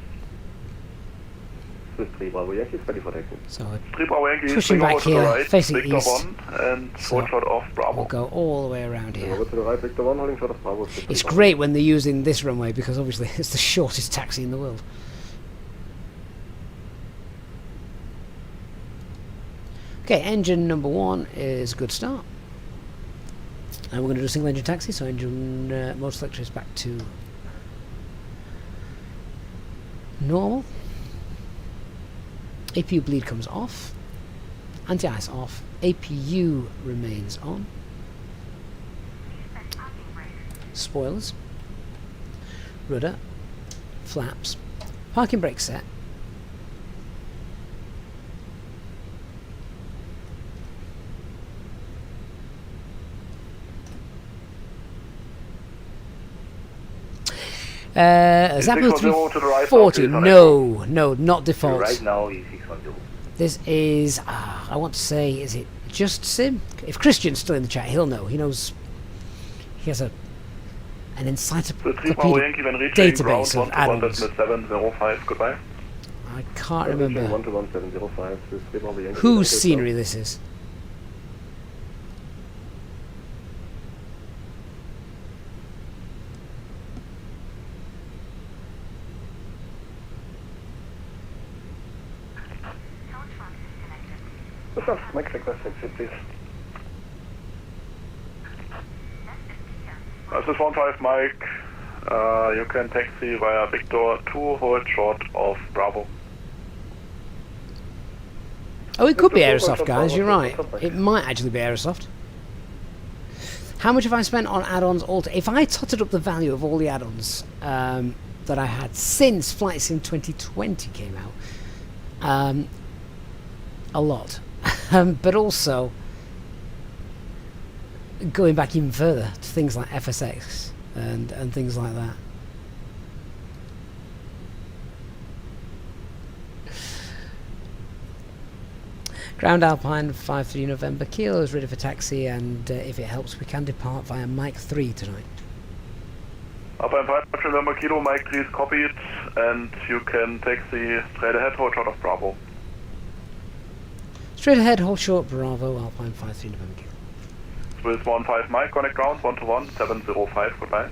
This is 3 Bravo Yankee, ready for taxi. So 3 Bravo Yankee, pushing back to the here, right, facing Victor east. 1 and So full shot off Bravo. we'll go all the way around here. Over to the right, Victor 1, holding short of Bravo. It's great when they're using this runway because obviously it's the shortest taxi in the world. Okay, engine number 1 is a good start. And we're going to do a single engine taxi, so engine mode selector is back to normal. APU bleed comes off. Anti-ice off. APU remains on. Spoilers. Rudder. Flaps. Parking brake set. Zappo 340, no, not default. Right now, he's 610. This is, I want to say, is it just Sim? If Christian's still in the chat, he'll know. He knows, he has an encyclopedic database of addons. 705, goodbye. I can't remember 121-705, whose scenery this is. Mike request exit, please. This is 15 Mike. You can taxi via Victor 2, hold short of Bravo. Oh, it could be Aerosoft, guys, you're right. It might actually be Aerosoft. How much have I spent on add-ons if I totted up the value of all the add-ons that I had since Flight Sim 2020 came out, a lot. But also going back even further to things like FSX and things like that. Ground Alpine 53 November Kilo is ready for taxi, and if it helps we can depart via Mike 3 tonight. Alpine 5 November Kilo, Mike 3 is copied, and you can taxi straight ahead, hold short of Bravo. Straight ahead, hold short, Bravo, Alpine 53 November Kilo. With 15 Mike, connect ground, 121-705, goodbye.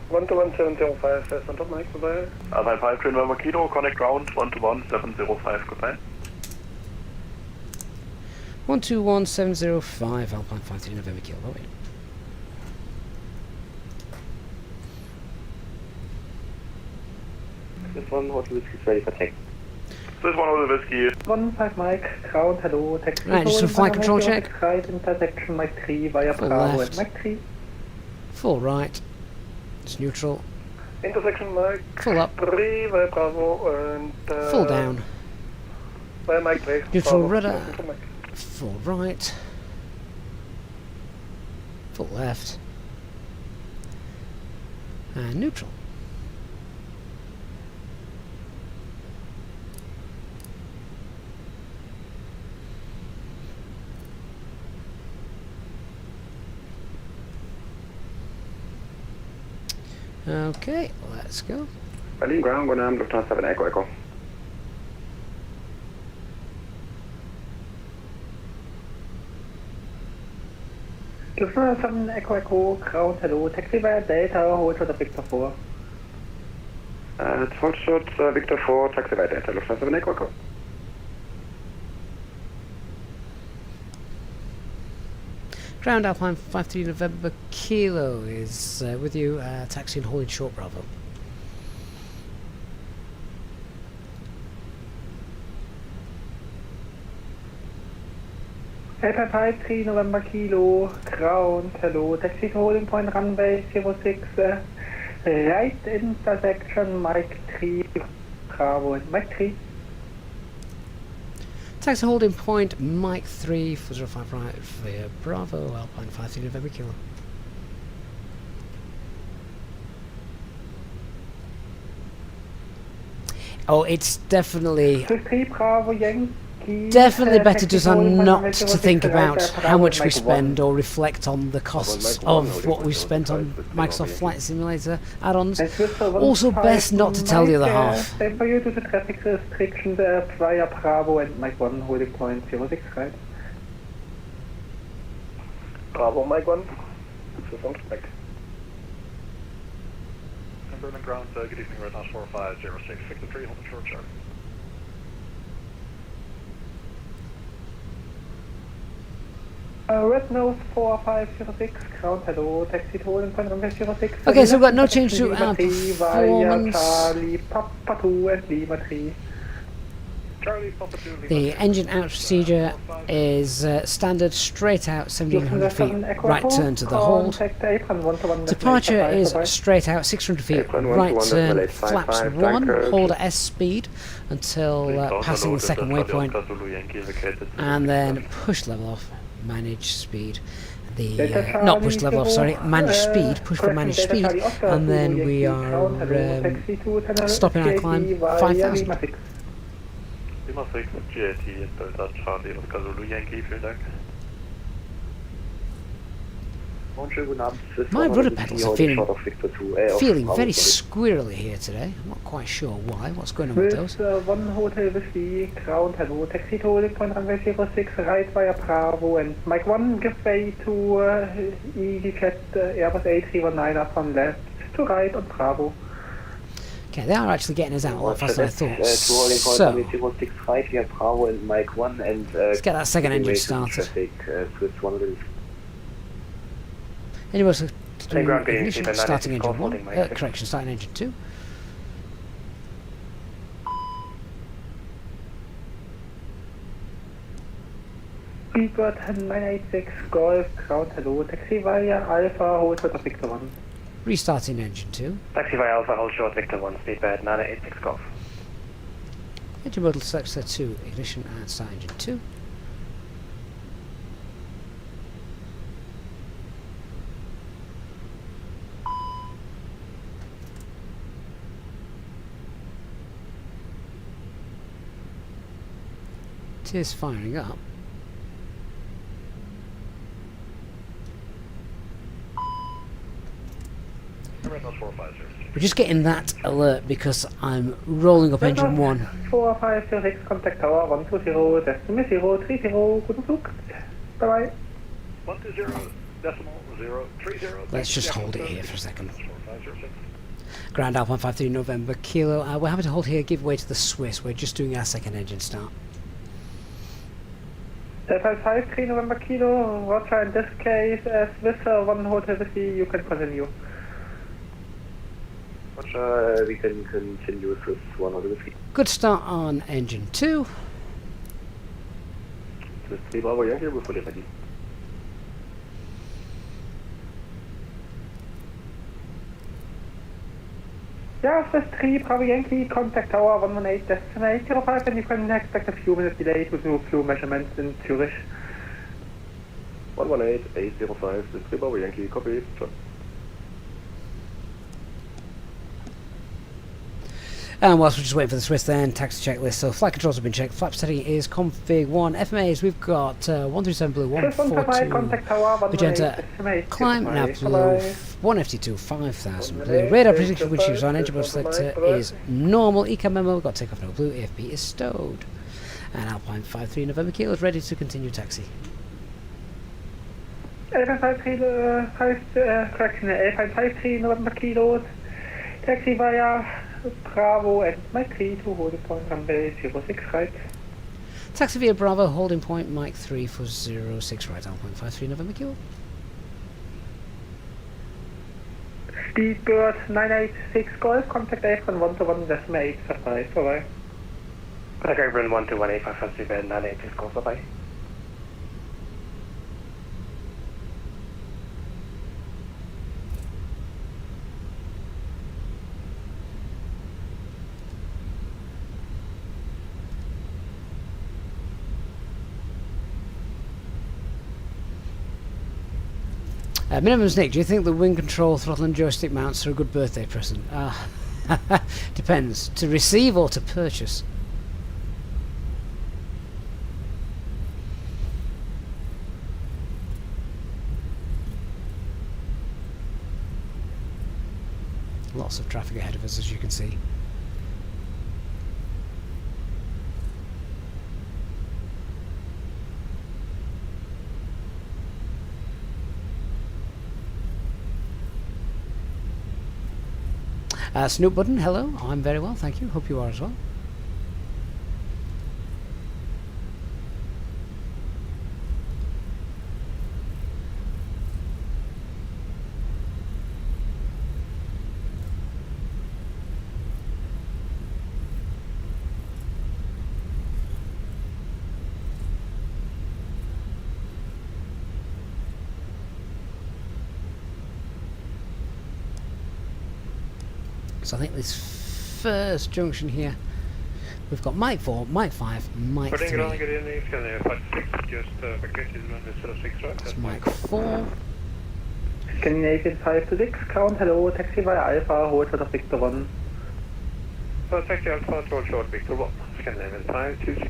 121-705, fast on top, Mike, goodbye. Alpine 5 November Kilo, connect ground, 121-705, goodbye. 121-705, Alpine 53 November Kilo, wait. This one Hotel Whiskey is ready for taxi. This one with the whiskey. 15 Mike, ground, hello, taxi. Right, just a flight control check. Right, intersection, Mike 3 via Full Bravo left. and Mike 3. Full right. It's neutral. Intersection, Mike Full up. 3 via Bravo and... Full down. Via Mike 3. Neutral Bravo. rudder. Neutral, Mike. Full right. Full left. And neutral. Okay, let's go. Berlin ground, going to Lufthansa 7 Echo Echo. Lufthansa 7 Echo Echo, ground, hello, taxi via Delta, hold short of Victor 4. It's hold short Victor 4, taxi via Delta, Lufthansa 7 Echo Echo. Ground Alpine 53 November Kilo is with you, taxi and holding short Bravo. Alpine 53 November Kilo, ground, hello, taxi to holding point runway 06, right intersection, Mike 3, Bravo, and Mike 3. Taxi holding point Mike 3 405 right via Bravo, Alpine 53 November Kilo. Oh, it's definitely Bravo, Yankee. Definitely better just not to think about how much we spend or reflect on the costs of what we've spent on Microsoft Flight Simulator add-ons. Also best not to tell the other half. Same for you to the traffic restrictions via Bravo and Mike 1 holding point 06 right. Bravo, Mike 1. Suspect. Berlin ground, good evening, right now 4506, Victor 3, holding short chart. Red nose 4506, ground, hello, taxi to holding point runway 06. Okay, so we've got no change to our performance. Charlie, Papa 2 and Lima 3. Charlie, Papa 2, Lima The engine out procedure is standard, straight out, 1700 feet, right turn to the hold. Departure is straight out, 600 feet, right turn, flaps 1, hold at S speed until passing the second waypoint, and then push level off, manage speed. Not push level off, sorry, manage speed, push for manage speed, and then we are stopping our climb 5000. Lima 6, GAT, Delta, Charlie, Oscar Zulu, Yankee, vielen Dank. My rudder pedals are feeling very squirrely here today. I'm not quite sure why. What's going on with those? 1 Hotel Whiskey, ground, hello, taxi to holding point runway 06, right via Bravo, and Mike 1 give way to Easyjet Airbus A319 up on left, to right on Bravo. Okay, they are actually getting us out a lot faster than I thought. So, 065 here, Bravo and Mike 1, and let's get that second engine started. Anyway, so ignition, starting engine 1, correction, starting engine 2. Speedbird 986 Golf, ground, hello, taxi via Alpha, hold short of Victor 1. Restarting engine 2. Taxi via Alpha, hold short Victor 1, Speedbird 986 Golf. Engine model selector 2, ignition and start engine 2. It is firing up. We're just getting that alert because I'm rolling up engine 1. 4506, contact tower 120, decimal 030, guten Flug. Bye bye. 120.030. Let's just hold it here for a second. Ground Alpine 53 November Kilo. We're having to hold here, give way to the Swiss. We're just doing our second engine start. Delta 53 November Kilo, Roger, in this case, Swiss 1 Hotel Whiskey, you can continue. we can continue with 1 Hotel Whiskey. Good start on engine 2. Swiss 3 Bravo Yankee, we're fully ready. Yeah, Swiss 3 Bravo Yankee, contact tower 118, decimal 805, and you can expect a few minutes delay to do fuel measurements in Zurich. 118, 805, Swiss 3 Bravo Yankee, copy. And whilst we're just waiting for the Swiss then, taxi checklist. So flight controls have been checked. Flap setting is config 1. FMAs, we've got 137 blue, 142 magenta, climb nav blue, 1FT2, 5000 blue. Radar prediction wind shears on, engine mode selector is normal. ECAM memo, we've got takeoff no blue, AFB is stowed. And Alpine 53 November Kilo is ready to continue taxi. Correction, Alpine 53 November Kilo, taxi via Bravo and Mike 3 to holding point runway 06 right. Taxi via Bravo, holding point Mike 3 for 06 right, Alpine 53 November Kilo. Speedbird 986 Golf, contact Apron 121.8 surprise, bye-bye. Contact Apron 121.8 fancy bed 986 Golf, bye-bye. Minimums Nick, do you think the wing control, throttle and joystick mounts are a good birthday present? Depends. To receive or to purchase? Lots of traffic ahead of us, as you can see. Snoop Button, hello. I'm very well, thank you. Hope you are as well. So I think this first junction here, we've got Mike 4, Mike 5, Mike 3. That's Mike 4. Scandinavian 5 to 6, count hello, taxi via Alpha, hold for the Victor 1. So taxi Alpha, roll short Victor 1, Scandinavian 5 to 6.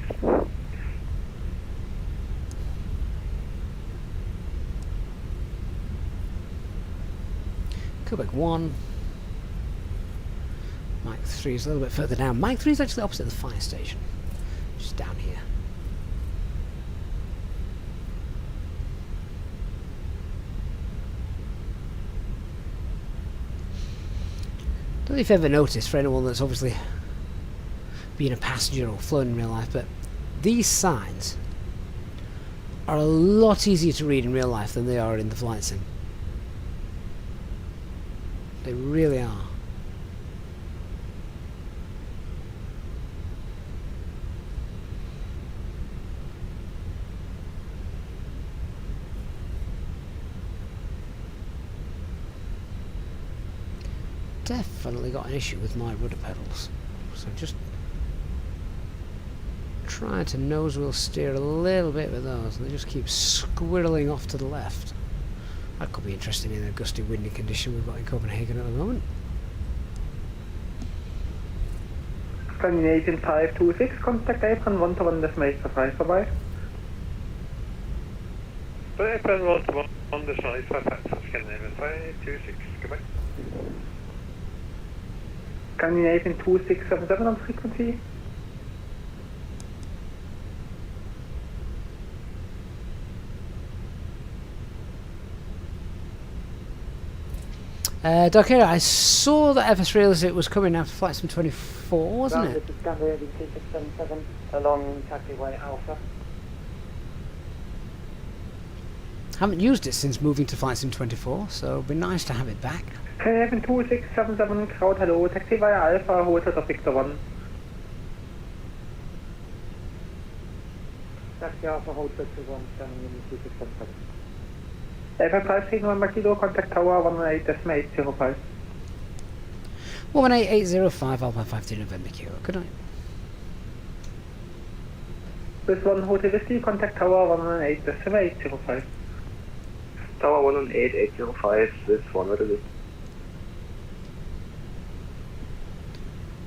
Quebec 1. Mike 3 is a little bit further down. Mike 3 is actually opposite the fire station. Just down here. Don't know if you've ever noticed, for anyone that's obviously been a passenger or flown in real life, but these signs are a lot easier to read in real life than they are in the flight sim. They really are. Definitely got an issue with my rudder pedals, so just trying to nose wheel steer a little bit with those, and they just keep squirreling off to the left. That could be interesting in the gusty, windy condition we've got in Copenhagen at the moment. Scandinavian 526, contact Apron 121.8 surprise, bye-bye. Apron 121.8 Scandinavian 526, goodbye. Scandinavian 2677 on frequency. Doc here, I saw that FS Realistic was coming after Flight Sim 24, wasn't it? Scandinavian 2677 along taxiway Alpha. Haven't used it since moving to Flight Sim 24, so it'd be nice to have it back. Scandinavian 2677, crowd hello, taxi via Alpha, hold for the Victor 1. Taxi Alpha, hold Victor 1, Scandinavian 2677. Alpha 53 November Kilo, contact Tower 118.805. 118.805, Alpha 53 November Kilo. Good night. This one Hotel Whiskey, contact Tower 118.805. Tower 118.805, this one, what is it?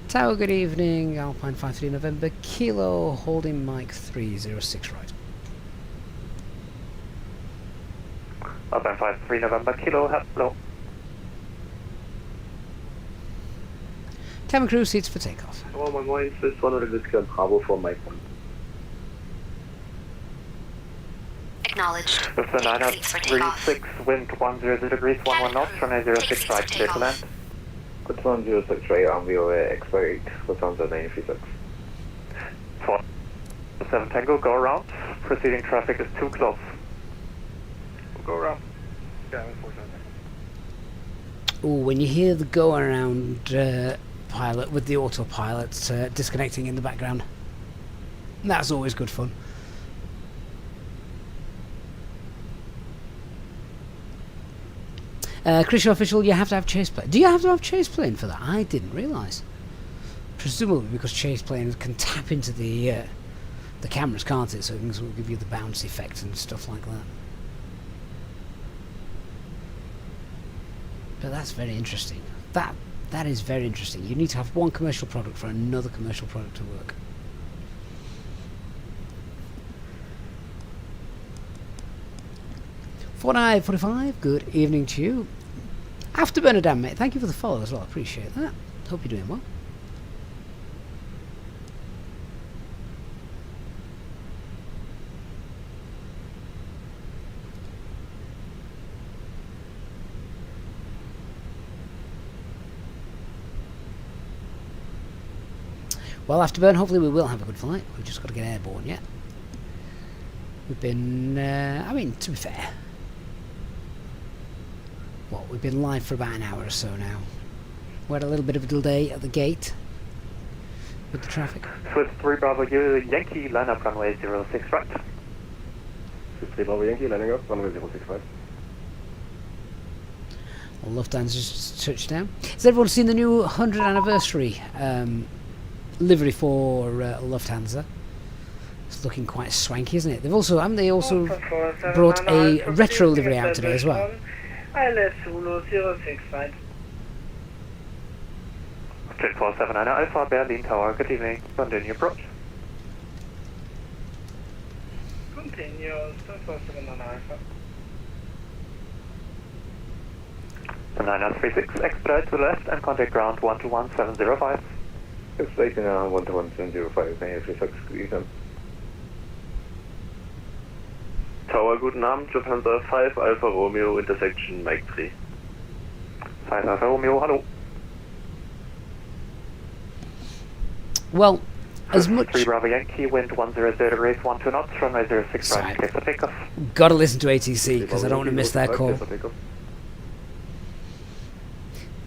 Tower, good evening. Alpine 53 November Kilo, holding Mike 306 right. Alpine 53 November Kilo, hello. Cabin crew seats for takeoff. Oh, my mind says 100 Whiskey on Bravo for Mike 1. Acknowledged. With the Take seats for takeoff. 936, wind 100 degrees, 11 knots, runway 06 right, clear to land. Good 106 right on VOA X8, good 936. 7 Tango, go around. Proceeding traffic is too close. We'll go around. Yeah, 47. Oh, when you hear the go around pilot with the autopilot disconnecting in the background, that's always good fun. Christian official, you have to have chase plane. Do you have to have chase plane for that? I didn't realise. Presumably because chase planes can tap into the cameras, can't it? So it can sort of give you the bounce effect and stuff like that. But that's very interesting. That is very interesting. You need to have one commercial product for another commercial product to work. $49.45, good evening to you. Afterburner Dan, mate, thank you for the follow as well, appreciate that. Hope you're doing well. Well, Afterburn, hopefully we will have a good flight. We've just got to get airborne yet. We've been, I mean, to be fair, we've been live for about an hour or so now. We had a little bit of a delay at the gate with the traffic. Swiss 3 Bravo Yankee, line up runway 06 right. Swiss 3 Bravo Yankee, lining up, runway 06 right. Lufthansa just touched down. Has everyone seen the new 100th anniversary livery for Lufthansa? It's looking quite swanky, isn't it? They've also, haven't they also brought a retro livery out today as well? ILS Zulu 06 right. 479 Alpha, Berlin Tower, good evening. Continue approach. Continue, 479 Alpha. 9036, expedite to the left and contact ground 121705. Expediting on 121705, 936, good evening. Tower, guten Abend, Lufthansa 5 Alpha Romeo, intersection Mike 3. 5 Alpha Romeo, hello. Well, as much... 3 Bravo Yankee, wind 100 degrees, 12 knots, runway 06 right, clear for takeoff. Gotta listen to ATC, because I don't want to miss their call.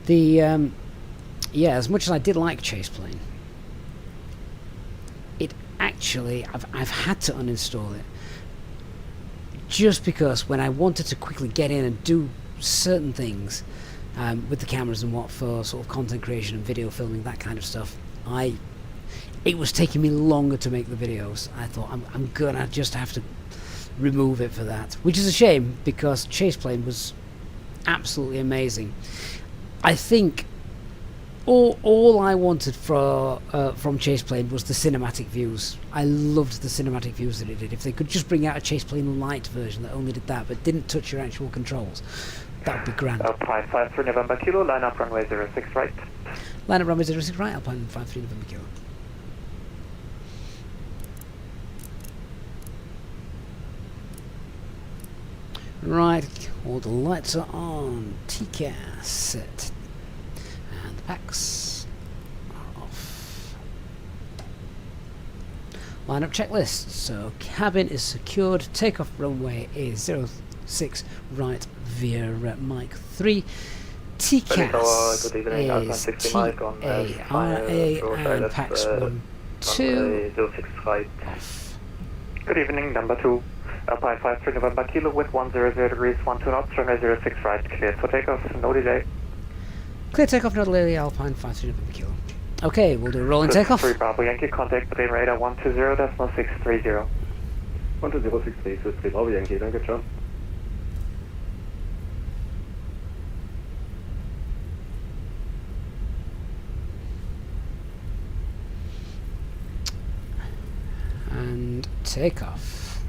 The, yeah, as much as I did like chase plane, it actually, I've had to uninstall it. Just because when I wanted to quickly get in and do certain things with the cameras and what for sort of content creation and video filming, that kind of stuff, it was taking me longer to make the videos. I thought I'm gonna just have to remove it for that, which is a shame because chase plane was absolutely amazing. I think all I wanted from chase plane was the cinematic views. I loved the cinematic views that it did. If they could just bring out a chase plane light version that only did that but didn't touch your actual controls, that would be grand. Alpine 53 November Kilo, line up runway 06 right. Line up runway 06 right, Alpine 53 November Kilo. Right, all the lights are on. TCAS set. And the packs are off. Lineup checklist. So cabin is secured. Takeoff runway is 06 right via Mike 3. TCAS is TARA and packs 1, 2 off. Good evening, number 2. Alpine 53 November Kilo with 100 degrees, 12 knots, runway 06 right, cleared for takeoff, no delay. Clear takeoff, no delay, Alpine 53 November Kilo. Okay, we'll do a rolling takeoff. 3 Bravo Yankee, contact between radar 120.630. 120.630, 3 Bravo Yankee, danke, ciao. takeoff.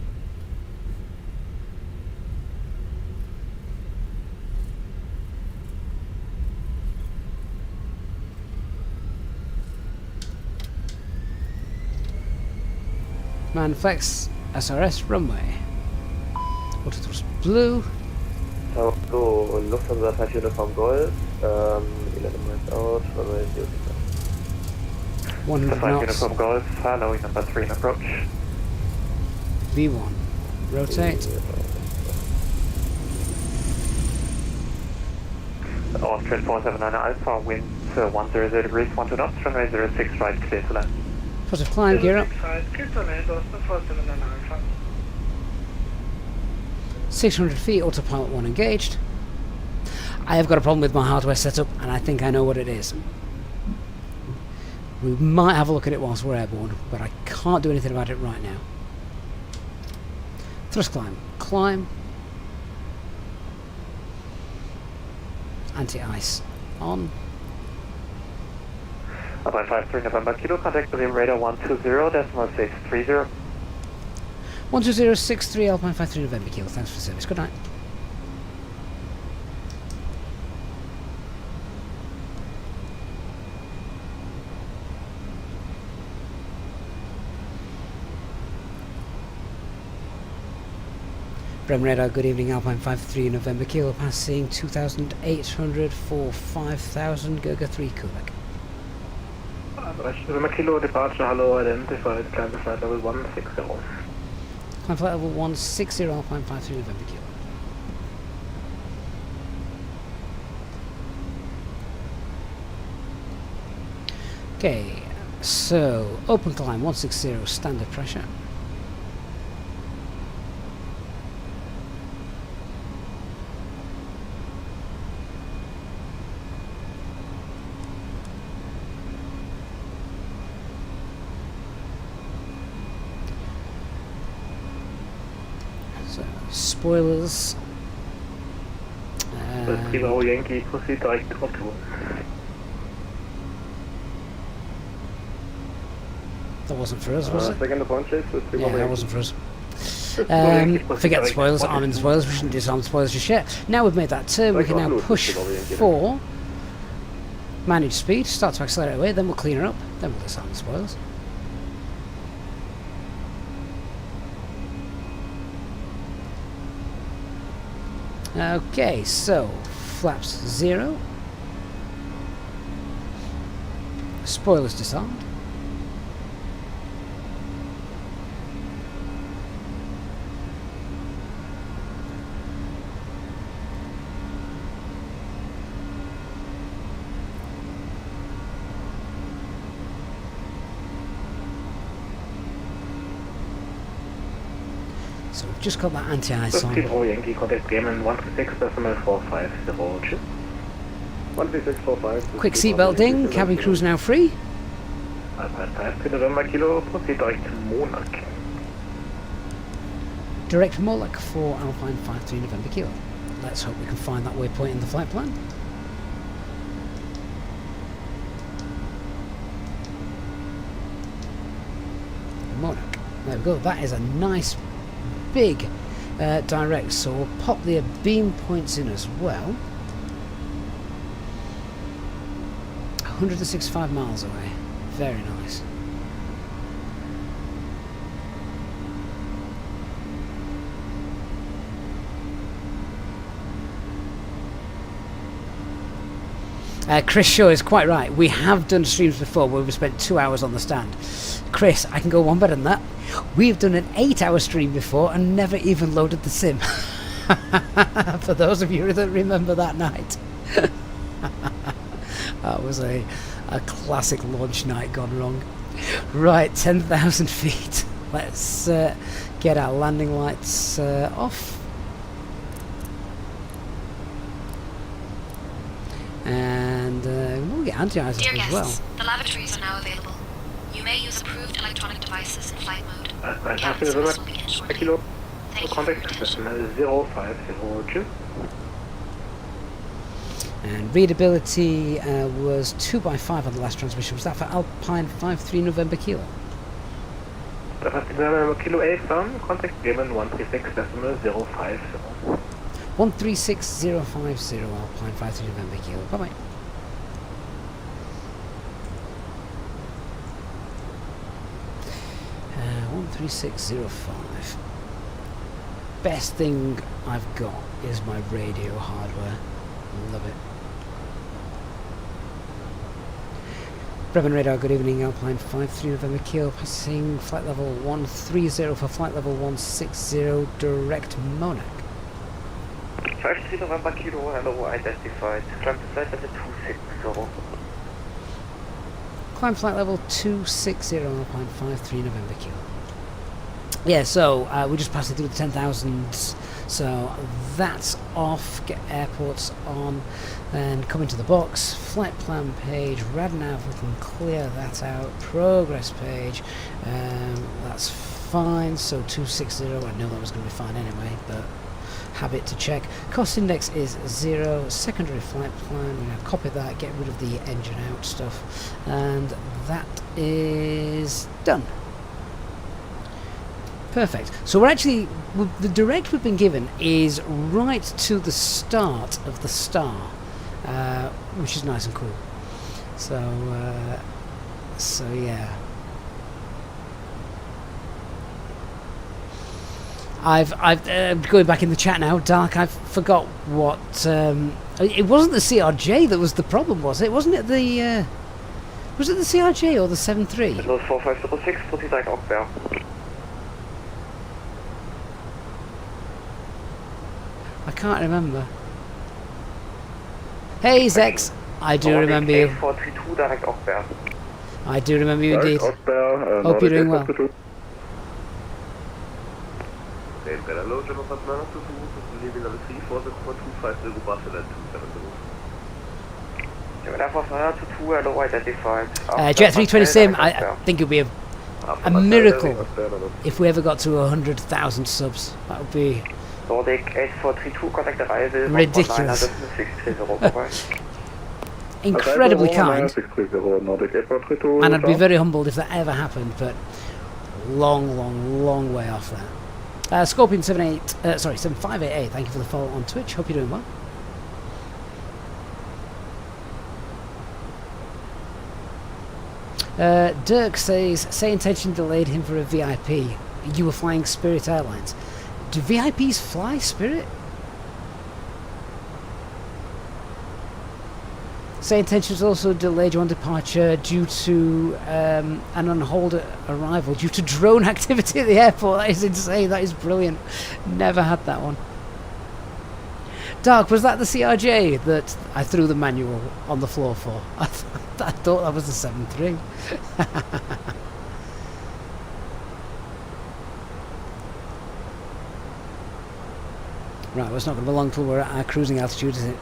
Man flex SRS runway. Auto thrust blue. So, Lufthansa 5 Uniform Golf, 11 miles out, runway 06. 100 5 knots. Uniform Golf, following number 3 in approach. V1. Rotate. Austrian 479 Alpha, wind 100 degrees, 12 knots, runway 06 right, clear to land. Positive climb, gear up. 600 feet, autopilot 1 engaged. I have got a problem with my hardware setup, and I think I know what it is. We might have a look at it whilst we're airborne, but I can't do anything about it right now. Thrust climb. Climb. Anti-ice on. Alpine 53 November Kilo, contact with radar 120.630. 12063 Alpine 53 November Kilo, thanks for the service. Good night. Brem radar, good evening, Alpine 53 November Kilo, passing 2,800 for 5,000, Gurga 3 Quebec. November Kilo, departure, hello, identified, climb to flight level 160. Climb flight level 160, Alpine 53 November Kilo. Okay, so open climb 160, standard pressure. Spoilers. Kilo Yankee, proceed direct to October. That wasn't for us, was it? Second approach chase with Yeah, that wasn't for us. Forget the spoilers, arming the spoilers, we shouldn't disarm the spoilers just yet. Now we've made that turn, we can now push for manage speed, start to accelerate away, then we'll clean her up, then we'll disarm the spoilers. Okay, so flaps 0, spoilers disarmed. So we've just got that anti-ice on. Yankee, contact Bremen 136, decimal 450. 13645. Quick seatbelt ding, cabin crew's now free. Alpine 5 November Kilo, proceed direct to Monarch. Direct Moloch for Alpine 53 November Kilo. Let's hope we can find that waypoint in the flight plan. Monarch. There we go, that is a nice big direct, so we'll pop the beam points in as well. 165 miles away, very nice. Chris Shaw is quite right. We have done streams before where we've spent 2 hours on the stand. Chris, I can go one better than that. We've done an 8-hour stream before and never even loaded the sim. For those of you that remember that night. That was a classic launch night gone wrong. Right, 10,000 feet. Let's get our landing lights off. And we'll get anti-ice Dear as well. guests, the lavatories are now available. You may use approved electronic devices in flight mode. Alpine Cabin 5 service will begin shortly. Kilo, Thank you for your contact attention. decimal 0502. And readability was 2x5 on the last transmission. Was that for Alpine 53 November Kilo? Kilo 8 firm, contact given 136.050. 136050, Alpine 53 November Kilo. Bye bye. Uh, 13605. Best thing I've got is my radio hardware. Love it. Bremen Radar, good evening, Alpine 53 November Kilo, passing flight level 130 for flight level 160, direct Monac. 53 November Kilo, hello, identified. Climb to flight level 260. Climb flight level 260, Alpine 53 November Kilo. Yeah, so we just passed it through the 10,000s, so that's off. Get airports on and come into the box. Flight plan page, RadNav, we can clear that out. Progress page, that's fine. So 260, I know that was going to be fine anyway, but habit to check. Cost index is 0. Secondary flight plan, we're going to copy that, get rid of the engine out stuff, and that is done. Perfect. So we're actually, the direct we've been given is right to the start of the star, which is nice and cool. So yeah. I've going back in the chat now, Dark. I forgot what. It wasn't the CRJ that was the problem, was it? Wasn't it the? Was it the CRJ or the 7.3? It was 4506, 40 like Ockberg. I can't remember. Hey Zex, I do remember you. 432 direct Ockberg. I do remember you indeed. Hope you're doing well. Hello, General Partner, to leaving level 3 for the 425 Barcelona 270. Hello, identified. Jet 320 Sim, I think it would be a miracle if we ever got to 100,000 subs. That would be ridiculous. Incredibly kind, and I'd be very humbled if that ever happened, but long way off that. Scorpion 7588, thank you for the follow on Twitch, hope you're doing well. Dirk says, say intention delayed him for a VIP. You were flying Spirit Airlines. Do VIPs fly Spirit? Say intention was also delayed you on departure due to an on-hold arrival due to drone activity at the airport. That is insane, that is brilliant. Never had that one. Dark, was that the CRJ that I threw the manual on the floor for? I thought that was the 7.3. Right, well, it's not going to be long till we're at our cruising altitude, is it?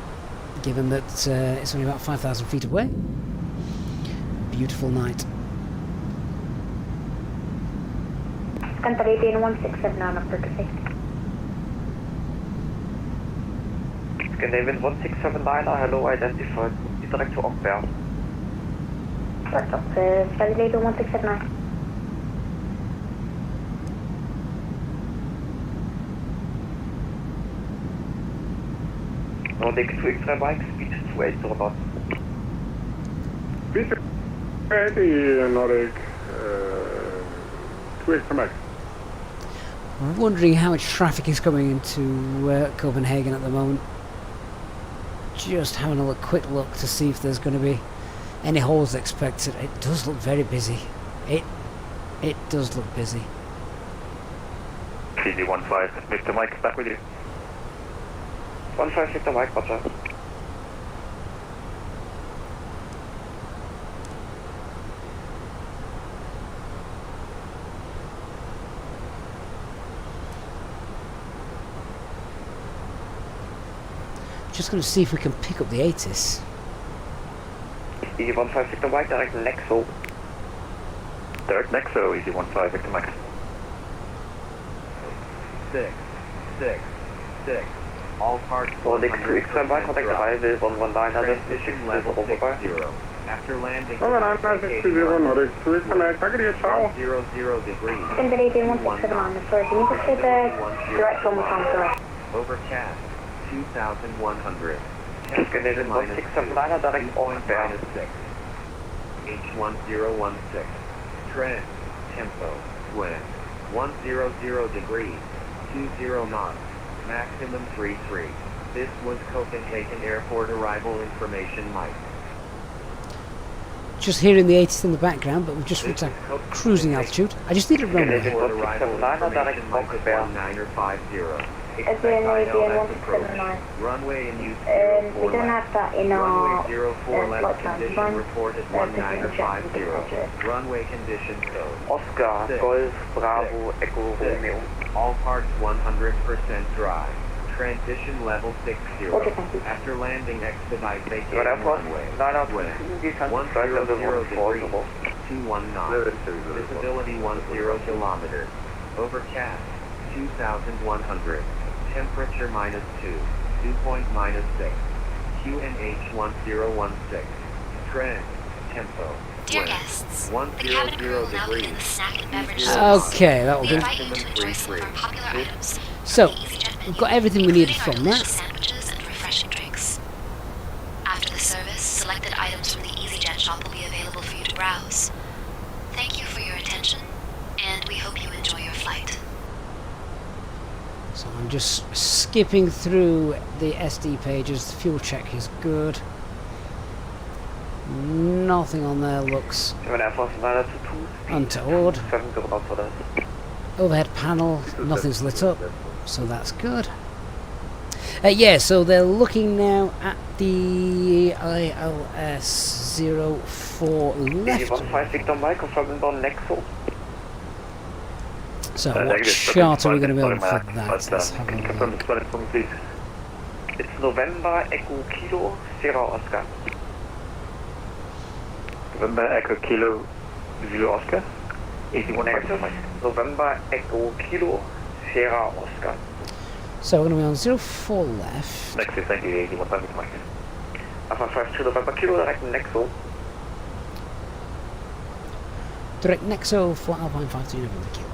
Given that it's only about 5,000 feet away. Beautiful night. Canadian 1679 up to safety. Scandinavian 1679, hello, identified. Direct to Ockberg. What's up, Scandinavian 1679. Nordic 2 extra bike, speed 28 to about. Speed 80, Nordic 2 extra max. I'm wondering how much traffic is coming into Copenhagen at the moment. Just having a quick look to see if there's going to be any holes expected. It does look very busy. It does look busy. CD15, Mr. Mike, back with you. 15 Victor Mike, roger. Just going to see if we can pick up the ATIS. Easy 15 Victor Mike, direct Nexo. Direct Nexo, Easy 15 Victor Mike. 6. All parts. Nordic 2 extra bike, contact arrival 119, Transmission level 60. After landing, Over 960 Nordic, please connect. I can hear ciao. 0 degrees. Invalidity 169, sorry, can you just say the direct one more time, sorry? Overcast, 2,100. Canadian 169, direct minus 6. H1016. Trend, tempo, wind, 100 degrees, 20 knots, maximum 33. This was Copenhagen Airport arrival information, Mike. Just hearing the 80s in the background, but we've just reached our cruising altitude. I just need a runway. Airport arrival information, Mike at 1950. As the Canadian 169. Runway in use We don't have that in our runway 04 flight left plan. condition reported 1950. Runway condition code. Oscar, 6, Golf, Bravo, 6, Echo, 6. Romeo. All parts 100% dry. Transition level 60. Okay, thank you. After landing, expedite vacating But that was runway. 902, you can 100 strike on the degrees, 140. 21 knots. Visibility 10 kilometers. Overcast 2,100. Temperature -2. Dew point -6. QNH 1016. Trend. Tempo. Dear wind, guests, the 100 cabin crew will now begin the degrees. snack and beverage service. Okay, that will We do. invite you to enjoy some of our popular items So, from the Easyjet menu, we've got everything we needed including our from delicious that. sandwiches and refreshing drinks. After the service, selected items from the Easyjet shop will be available for you to browse. Thank you for your attention, and we hope you enjoy your flight. So I'm just skipping through the SD pages. The fuel check is good. Nothing on there looks 7 Air Force 922. untoward. 7 go out for that. Overhead panel, nothing's lit up, so that's good. Yeah, so they're looking now at the ILS 04 left. 15 Victor Mike, confirming on Nexo. So what chart are we going to be on for that? Let's have a look. It's November Echo Kilo Sierra Oscar. November Echo Kilo Zulu Oscar. 81 Nexus, November Echo Kilo Sierra Oscar. So we're going to be on 04 left. Nexus, thank you, 81 Mike. Alpha 52 November Kilo, direct Nexo. Direct Nexo, flight Alpine 52 November Kilo.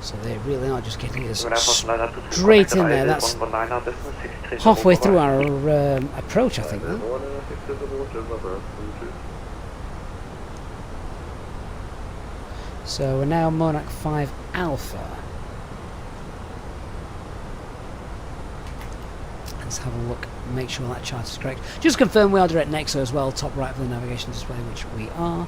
So they really are just getting us straight in there. That's halfway through our approach, I think. So we're now Monarch 5 Alpha. Let's have a look, make sure that chart is correct. Just confirm we are direct Nexo as well, top right of the navigation display, which we are.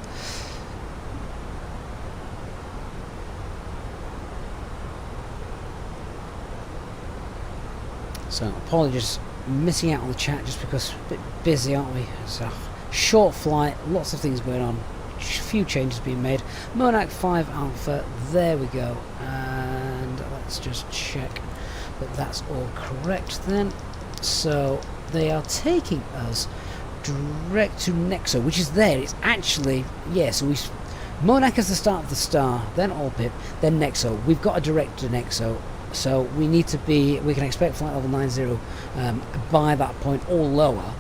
So apologies missing out on the chat just because we're a bit busy, aren't we? It's a short flight, lots of things going on, a few changes being made. Monarch 5 Alpha, there we go. And let's just check that that's all correct then. So they are taking us direct to Nexo, which is there. It's actually, yeah, so we Monarch is the start of the star, then Allpip, then Nexo. We've got a direct to Nexo. So we need to be, we can expect flight level 90 by that point or lower.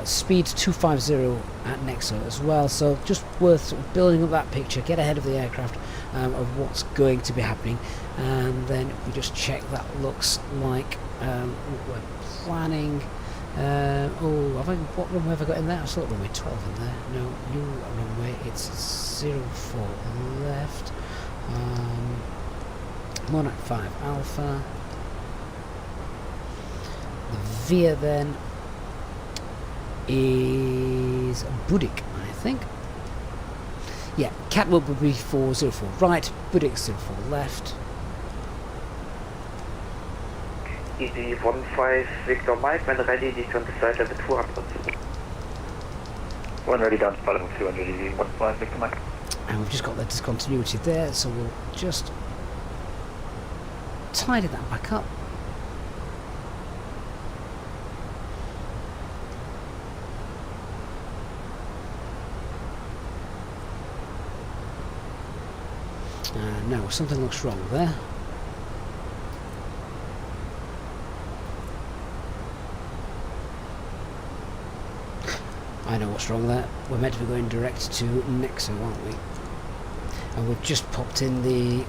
Speed 250 at Nexo as well. So just worth sort of building up that picture, get ahead of the aircraft of what's going to be happening. And then if we just check, that looks like we're planning. What runway have I got in there? I saw runway 12 in there. No, new runway, it's 04 left. Monarch 5 Alpha. The VIA then is Budik, I think. Yeah, catwalk would be 404 right, Budik 04 left. Easy 15 Victor Mike, when ready, descend to side level 200. One ready down to level 200, easy 15 Victor Mike. And we've just got the discontinuity there, so we'll just tidy that back up. No, something looks wrong there. I know what's wrong there. We're meant to be going direct to Nexo, aren't we? And we've just popped in the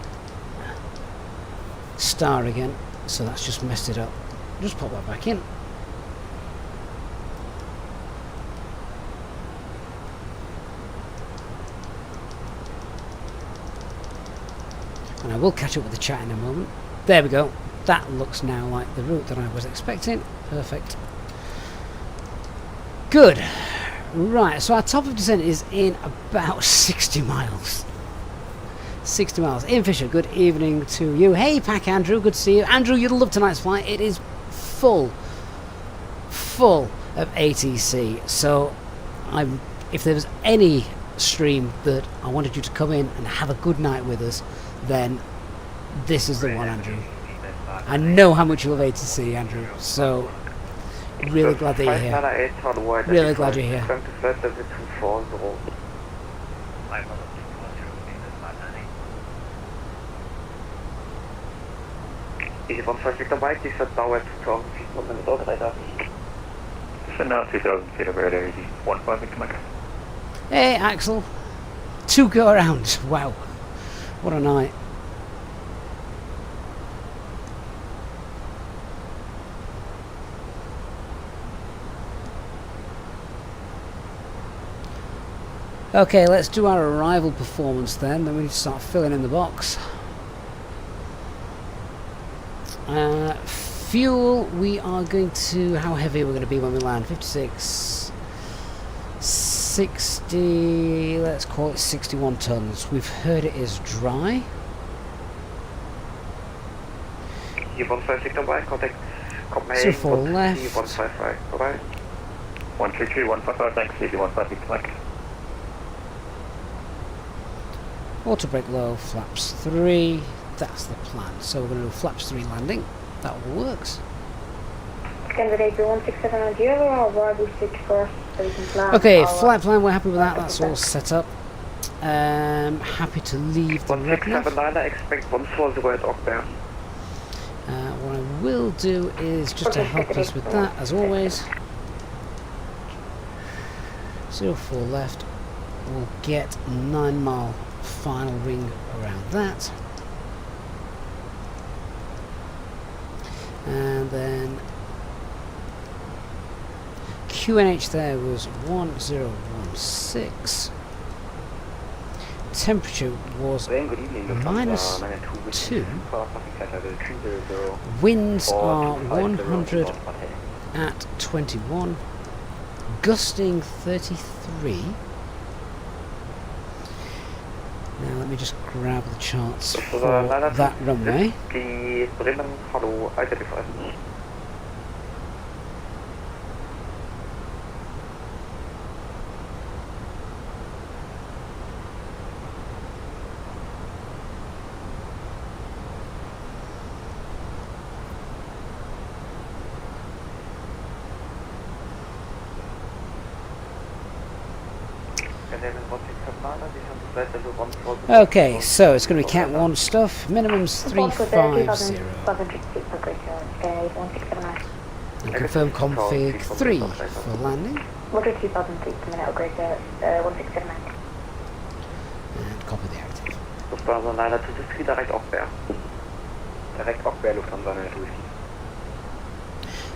star again, so that's just messed it up. Just pop that back in. And I will catch up with the chat in a moment. There we go. That looks now like the route that I was expecting. Perfect. Good. Right, so our top of descent is in about 60 miles. 60 miles. Ian Fisher, good evening to you. Hey, Pack Andrew, good to see you. Andrew, you'll love tonight's flight. It is full of ATC. So, if there was any stream that I wanted you to come in and have a good night with us, then this is the one, Andrew. I know how much you love ATC, Andrew. So, really glad that you're here. Really glad you're here. Easyjet dabei, die set now at 2,000 feet per minute over radar. Set now 2,000 feet over radar, easy. 15 Victor Mike. Hey, Axel. 2 go around. Wow. What a night. Okay, let's do our arrival performance then we need to start filling in the box. Fuel, we are going to, how heavy are we going to be when we land? 56, 60, let's call it 61 tons. We've heard it is dry. Hier 155 dabei, contact So Copenhagen, for left. 155, bye-bye. 133, 155, thanks, easy, 15 Victor Mike. Auto brake low, flaps 3. That's the plan. So we're going to do flaps 3 landing. That all works. Candidate 1670 or arrival 6 first, so we can plan. Okay, flight plan, we're happy with that. That's all set up. Happy to leave the red nav. 1679, expect 140 at Ockberg. What I will do is, just to help us with that, as always, 04 left. We'll get 9 mile final ring around that. And then QNH there was 1016. Temperature was -2. Winds are 100 at 21. Gusting 33. Now let me just grab the charts for that runway. Okay, so it's going to be Cat 1 stuff. Minimum's 350. And confirm config 3 for landing. We'll do 2,000 feet per minute, upgrade to 1679. And copy the active. Lufthansa 923 direkt Ockberg. Direkt Ockberg, Lufthansa 923.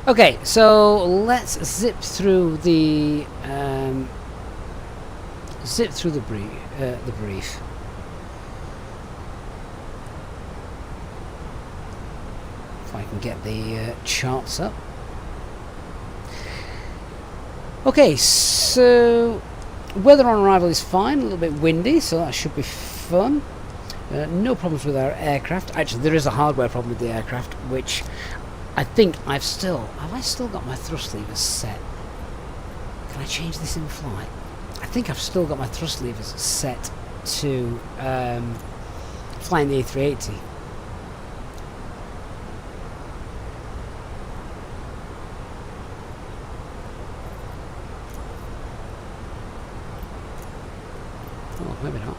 Okay, so let's zip through the brief. If I can get the charts up. Okay, so weather on arrival is fine. A little bit windy, so that should be fun. No problems with our aircraft. Actually, there is a hardware problem with the aircraft, which I think have I still got my thrust levers set? Can I change this in flight? I think I've still got my thrust levers set to flying the A380. Oh, maybe not.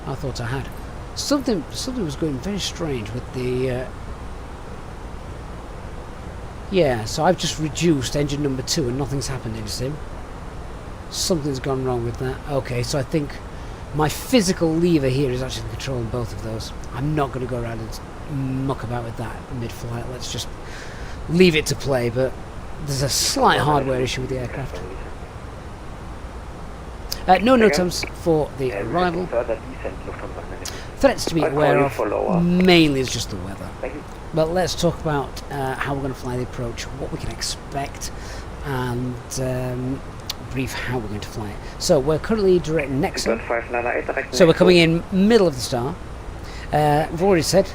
I thought I had. Something was going very strange with the Yeah, so I've just reduced engine number 2 and nothing's happened in sim. Something's gone wrong with that. Okay, so I think my physical lever here is actually controlling both of those. I'm not going to go around and muck about with that mid-flight. Let's just leave it to play, but there's a slight hardware issue with the aircraft. No NOTAMs for the arrival. Threats to be aware of mainly is just the weather. But let's talk about how we're going to fly the approach, what we can expect, and brief how we're going to fly it. So we're currently direct next. So we're coming in middle of the star. We've already said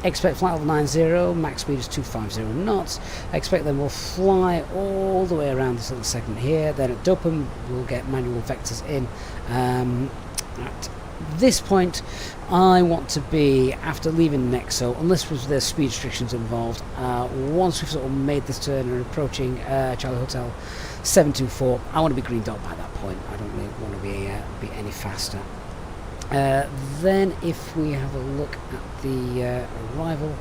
expect flight level 90, max speed is 250 knots. I expect then we'll fly all the way around this little segment here. Then at Dopam we'll get manual vectors in. At this point I want to be, after leaving Nexo, unless there's speed restrictions involved, once we've sort of made this turn and approaching Charlie Hotel 724, I want to be green dot by that point. I don't really want to be any faster. Then if we have a look at the arrival,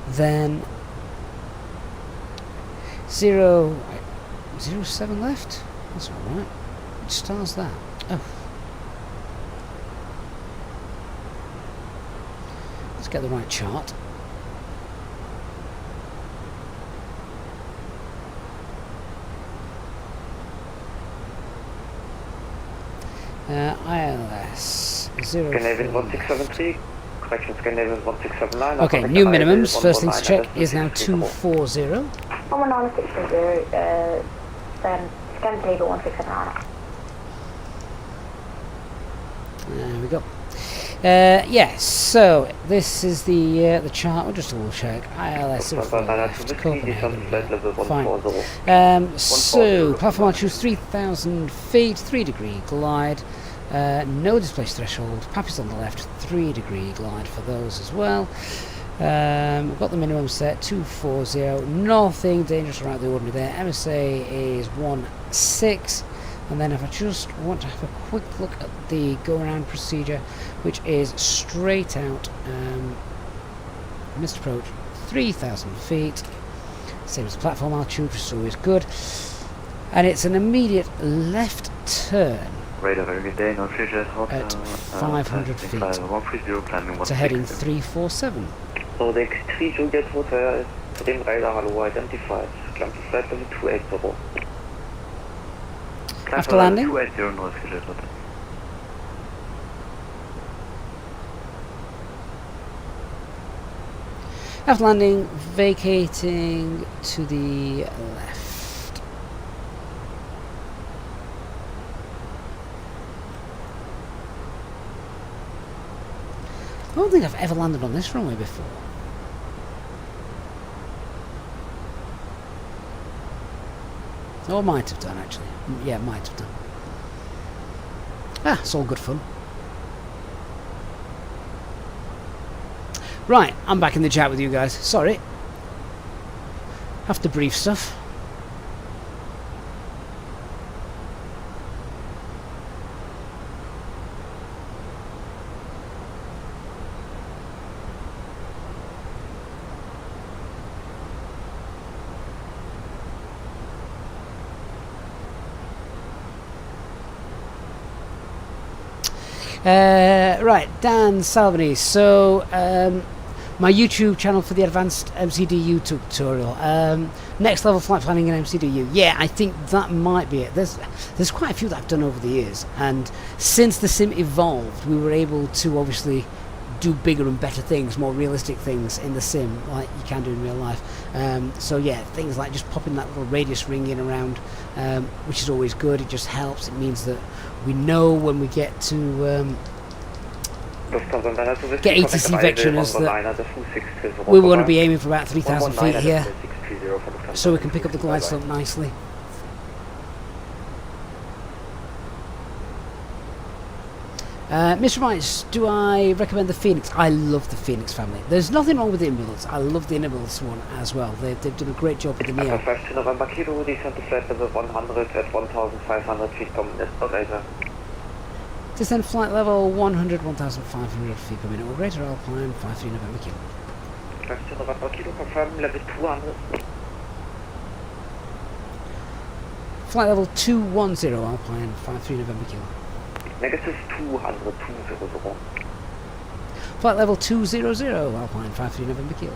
then 07 left? That's alright. Which star's that? Oh. Let's get the right chart. ILS 0. Scandinavian 1673, correction Scandinavian 1679. Okay, new minimums. First thing to check is now 240. Common on 630, Scandinavian 1679. There we go. Yes, so this is the chart. We'll just double check. ILS left, Copenhagen. Fine. So platform altitude 3,000 feet, 3-degree glide. No displaced threshold. PAPI's on the left, 3-degree glide for those as well. We've got the minimum set 240. Nothing dangerous or out of the ordinary there. MSA is 16. And then if I just want to have a quick look at the go-around procedure, which is straight out, missed approach, 3,000 feet, same as platform altitude, which is always good, and it's an immediate left turn at 500 feet to heading 347. So the X3 Juliet Hotel to dem radar hello identified, climb to flight level 280. After landing, vacating to the left. I don't think I've ever landed on this runway before. Or might have done, actually. Yeah, might have done. Ah, it's all good fun. Right, I'm back in the chat with you guys. Sorry. Have to brief stuff. Right, Dan Salvini. So, my YouTube channel for the advanced MCDU tutorial. Next level flight planning in MCDU. Yeah, I think that might be it. There's quite a few that I've done over the years, and since the sim evolved, we were able to obviously do bigger and better things, more realistic things in the sim, like you can do in real life. So yeah, things like just popping that little radius ring in around, which is always good. It just helps. It means that we know when we get to get ATC vectors that we want to be aiming for about 3,000 feet here, so we can pick up the glide slope nicely. Mr. Rice, do I recommend the Fenix? I love the Fenix family. There's nothing wrong with the Inbuilds. I love the Inbuilds one as well. They've done a great job with the Neo. 15 November Kilo, descent to flight level 100 at 1,500 feet per minute or greater. Descent flight level 100, 1,500 feet per minute or greater, Alpine 53 November Kilo. 15 November Kilo, confirm level 200. Flight level 210 Alpine 53 November Kilo. Negative 200. Flight level 200 Alpine 53 November Kilo.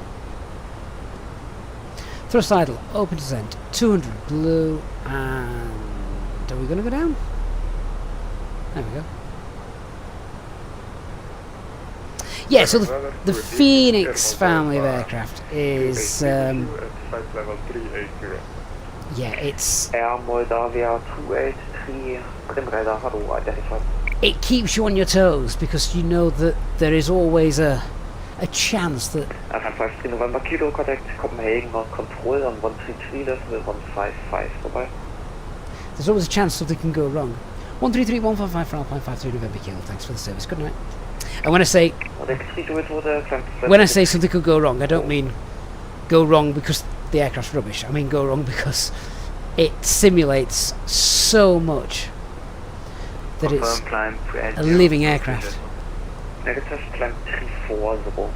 Thrust idle, open descent, 200 blue, and are we going to go down? There we go. Yeah, so the Fenix family of aircraft is level 380. yeah, it's Air Moldavia 283, Trim radar, hello, identified. it keeps you on your toes because you know that there is always a chance that FM53 November Kilo, contact Copenhagen on control on 133 decimal 155, vorbei. there's always a chance something can go wrong. 133 155 for Alpine 53 November Kilo. Thanks for the service. Good night. And when I say something could go wrong, I don't mean go wrong because the aircraft's rubbish. I mean go wrong because it simulates so much that it's a living aircraft. Negative, climb 340.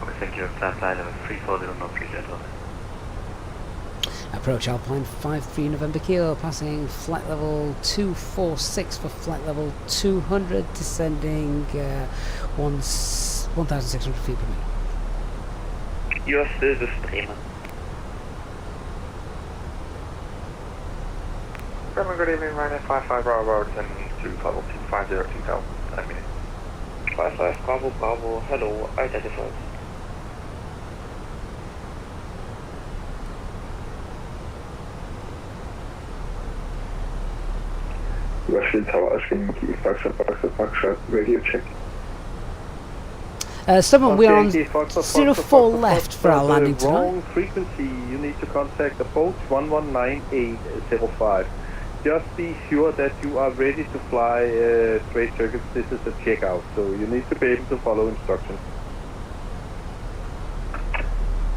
Okay, thank you. Flight line level 340, no Easyjet. Approach Alpine 53 November Kilo, passing flight level 246 for flight level 200, descending 1,600 feet per minute. You are still the streamer. Good evening, Ryanair 55 Bravo, descending to level 250 2000. 9 minutes. 55 Bravo Bravo, hello, identified. Russian Tower, Ashkin, Foxtrot, radio check. Someone, we are on 04 left for our landing tonight. Wrong frequency, you need to contact approach 119805. Just be sure that you are ready to fly straight circuits. This is a checkout, so you need to be able to follow instructions.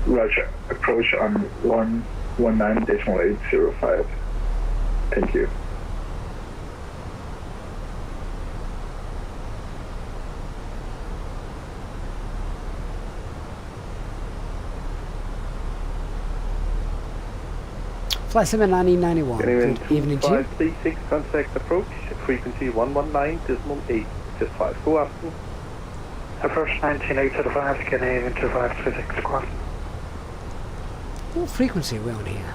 Roger, approach on 119.805. Thank you. Flight Sim 1991. Good evening to you. 536, contact approach, frequency 119.865. Go after. Approach 19805, Canadian 2536, squad. What frequency are we on here?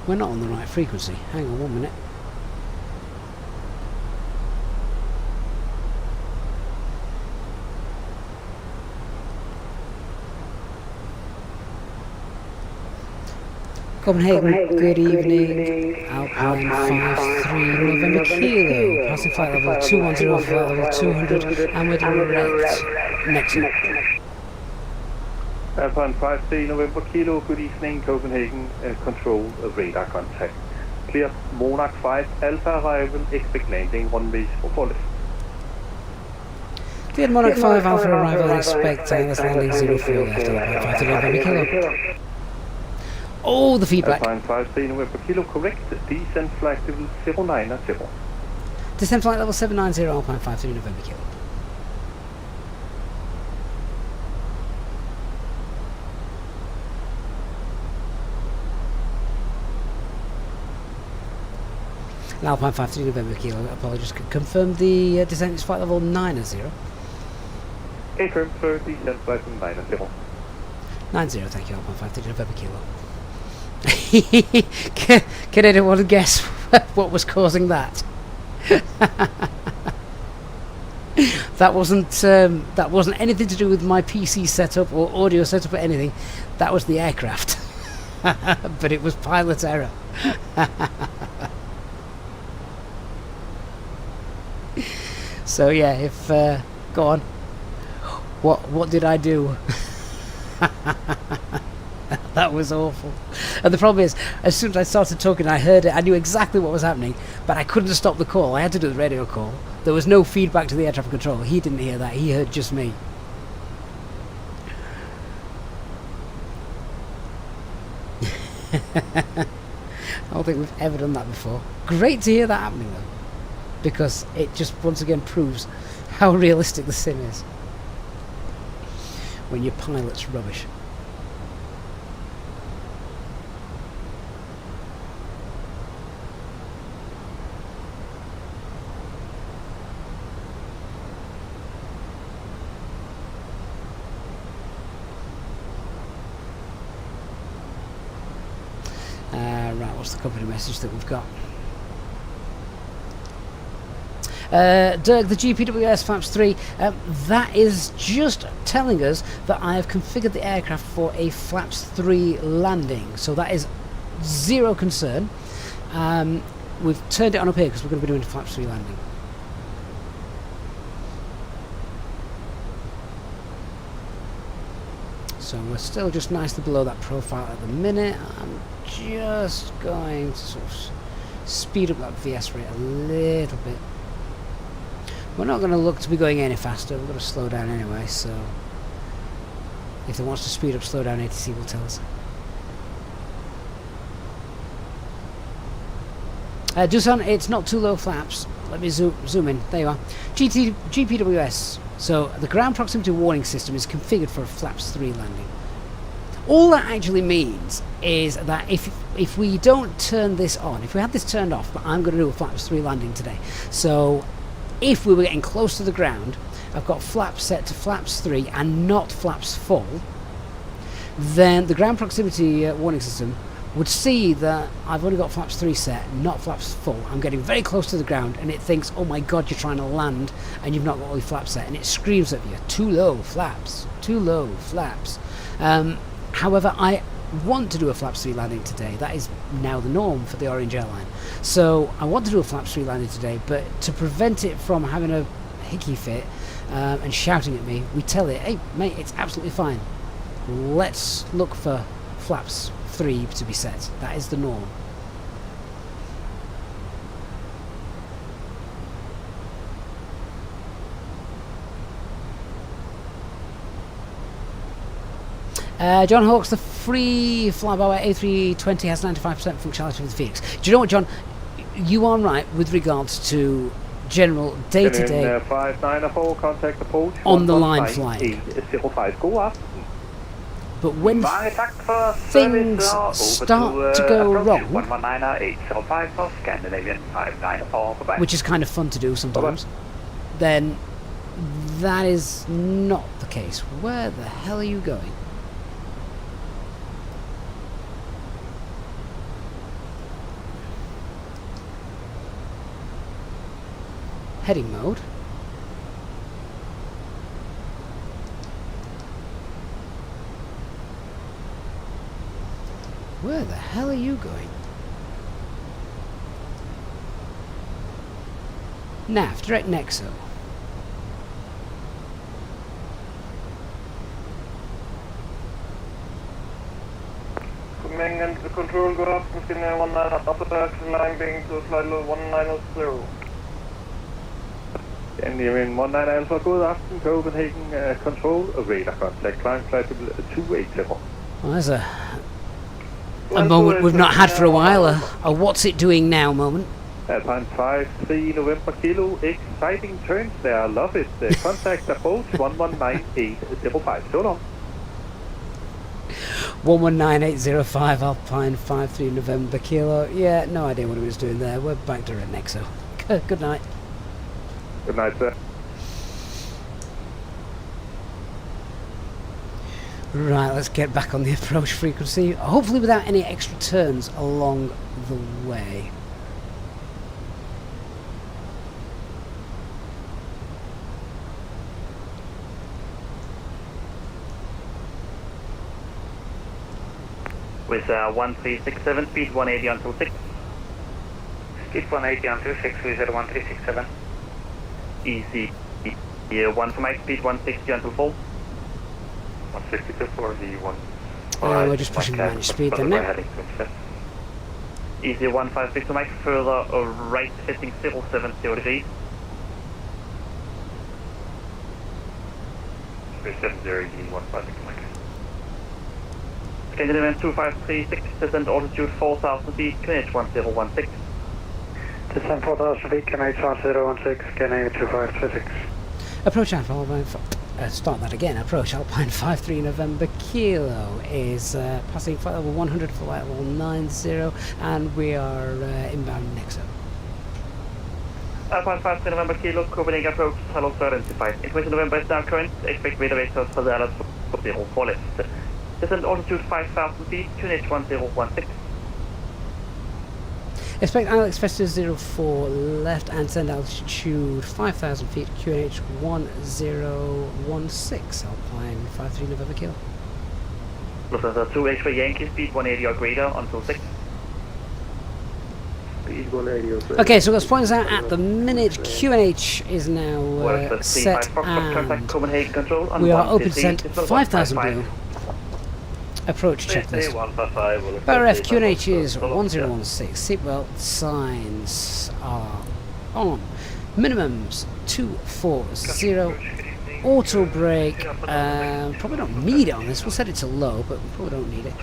We're not on the right frequency. Hang on 1 minute. Copenhagen, good evening. Alpine 53 November Kilo, passing flight level 210, flight level 200, and we're direct next to Alpine 53 November Kilo, good evening, Copenhagen, control radar contact. Clear, Monarch 5, Alpha arrival, expect landing, runways for left. Cleared Monarch 5, Alpha arrival, expect landing 04 left, Alpine 53 November Kilo. Oh, the feedback. Alpine 53 November Kilo, correct. Descent flight level 090. Descent flight level 790, Alpine 53 November Kilo. Alpine 53 November Kilo, apologies, confirm the descent is flight level 90. Confirm for descent flight level 90. 90, thank you, Alpine 53 November Kilo. Can anyone guess what was causing that? That wasn't anything to do with my PC setup or audio setup or anything. That was the aircraft. But it was pilot error. So yeah, if go on. What did I do? That was awful. And the problem is, as soon as I started talking, I heard it. I knew exactly what was happening, but I couldn't stop the call. I had to do the radio call. There was no feedback to the air traffic control. He didn't hear that. He heard just me. I don't think we've ever done that before. Great to hear that happening, though, because it just once again proves how realistic the sim is. when your pilot's rubbish. Right, what's the company message that we've got? Dirk, the GPWS Flaps 3, that is just telling us that I have configured the aircraft for a Flaps 3 landing, so that is zero concern. We've turned it on up here because we're going to be doing a Flaps 3 landing. So we're still just nicely below that profile at the minute. I'm just going to sort of speed up that VS rate a little bit. We're not going to look to be going any faster, we're going to slow down anyway, so if it wants to speed up, slow down, ATC will tell us. Dusan, it's not too low flaps. Let me zoom in. There you are. GPWS. So the ground proximity warning system is configured for a Flaps 3 landing. All that actually means is that if we don't turn this on, if we had this turned off, but I'm going to do a Flaps 3 landing today. So if we were getting close to the ground, I've got flaps set to Flaps 3 and not Flaps full, then the ground proximity warning system would see that I've only got Flaps 3 set, not Flaps full. I'm getting very close to the ground and it thinks, oh my god, you're trying to land and you've not got all your flaps set, and it screams at you, too low flaps, too low flaps. However, I want to do a Flaps 3 landing today. That is now the norm for the Orange Airline. So I want to do a Flaps 3 landing today, but to prevent it from having a hickey fit and shouting at me, we tell it, hey mate, it's absolutely fine. Let's look for Flaps 3 to be set. That is the norm. John Hawks, the free flyby A320 has 95% functionality with the Fenix. Do you know what, John? You are right with regards to general day-to-day 594, contact approach on the line flying. 05, go up. But when things start to go wrong, which is kind of fun to do sometimes, then that is not the case. Where the hell are you going? Heading mode. Where the hell are you going? Nav, direct Nexo. Copenhagen to control, good afternoon, 19 upper taxi line being to flight level 1900. And in 19 Alpha, good afternoon, Copenhagen, control, radar contact, climb flight level 280. Well, there's a moment we've not had for a while, a what's it doing now moment. Alpine 5-3 November Kilo, exciting turns there, love it. Contact approach 119805, so long. 119805 Alpine 5-3 November Kilo. Yeah, no idea what it was doing there. We're back to Red Nexo. Good night. Good night, sir. Right, let's get back on the approach frequency, hopefully without any extra turns along the way. With 1367, speed 180 until 6. Speed 180 until 6, we said 1367. Easy. 1 for Mike, speed 160 until 4. 160 for the 1. We're just pushing managed speed then now. Easy 156 to Mike, further right heading 070 degrees. 370 156 Mike. Scandic event 2536, descent altitude 4000 feet, QNH 1016. Descent 4000 feet, QNH 1016, Scandic 2536. Approach Alpha, start that again. Approach Alpine 53 November Kilo is passing flight level 100 for flight level 90, and we are inbound Nexo. Alpine 53 November Kilo, Copenhagen approach, hello sir, identified. Information November is now current, expect radar rate for the addons 04 left. Descend altitude 5,000 feet, QNH 1016. Expect Alex Festa 04 left and send altitude 5,000 feet, QNH 1016, Alpine 53 November Kilo. Lufthansa 2 X-ray Yankee, speed 180 or greater until 6. Speed 180 or greater. Okay, so let's point this out at the minute. QNH is now set and Copenhagen control on we are open to send 5,000 blue. Approach checklist. BRF QNH is 1016. Seatbelt signs are on. Minimums 240. Auto brake. Probably don't need it on this. We'll set it to low, but we probably don't need it.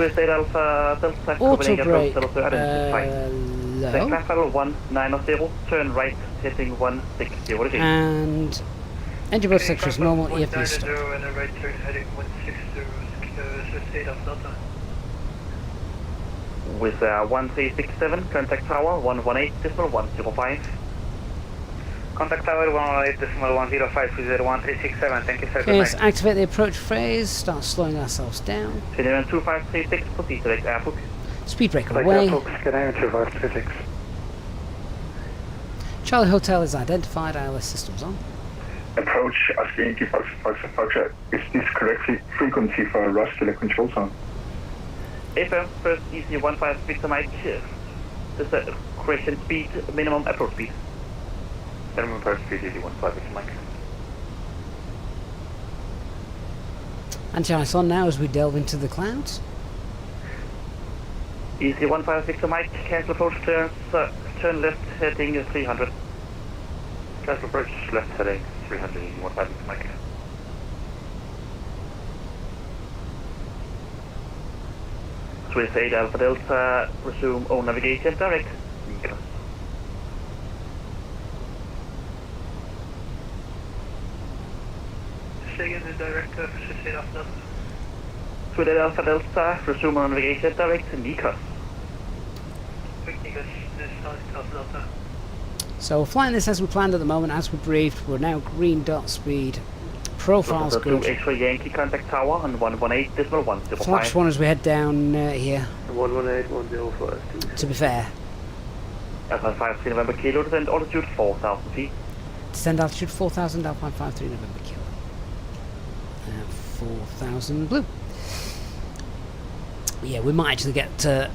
Auto brake. Low. Level 190. Turn right, heading 160. And engine mode sector is normal. EFP stop. With 1367, contact tower 118.105. Contact tower 118.105 with 1367, thank you sir. Okay, let's activate the approach phase, start slowing ourselves down. 2536, proceed to the airport. Speed breaker away. Charlie Hotel is identified, ILS systems on. Approach Yankee Fox, is this correctly frequency for Roskilde control zone? FM, first EC 15 Victor Mike, this is correction speed, minimum approach speed. Minimum approach speed EC 15 Victor Mike. Anti-ice on now as we delve into the clouds. EC 15 Victor Mike, cancel approach turn left heading 300. Cancel approach left heading 300, EC 15 Victor Mike. Swiss 8 Alpha Delta, resume own navigation, direct. Say again, the director, Swiss 8 Alpha Delta. Swiss 8 Alpha Delta, resume own navigation, direct, Nikos. Quick Nikos, this is Alpha Delta. So we're flying this as we planned at the moment, as we briefed. We're now green dot speed. Profile's good. X-ray Yankee, contact tower on 118.105. Flash one as we head down here. 118.105. To be fair. Alpine 53 November Kilo, descend altitude 4,000 feet. Descend altitude 4,000, Alpine 53 November Kilo. 4,000 blue. Yeah, we might actually get I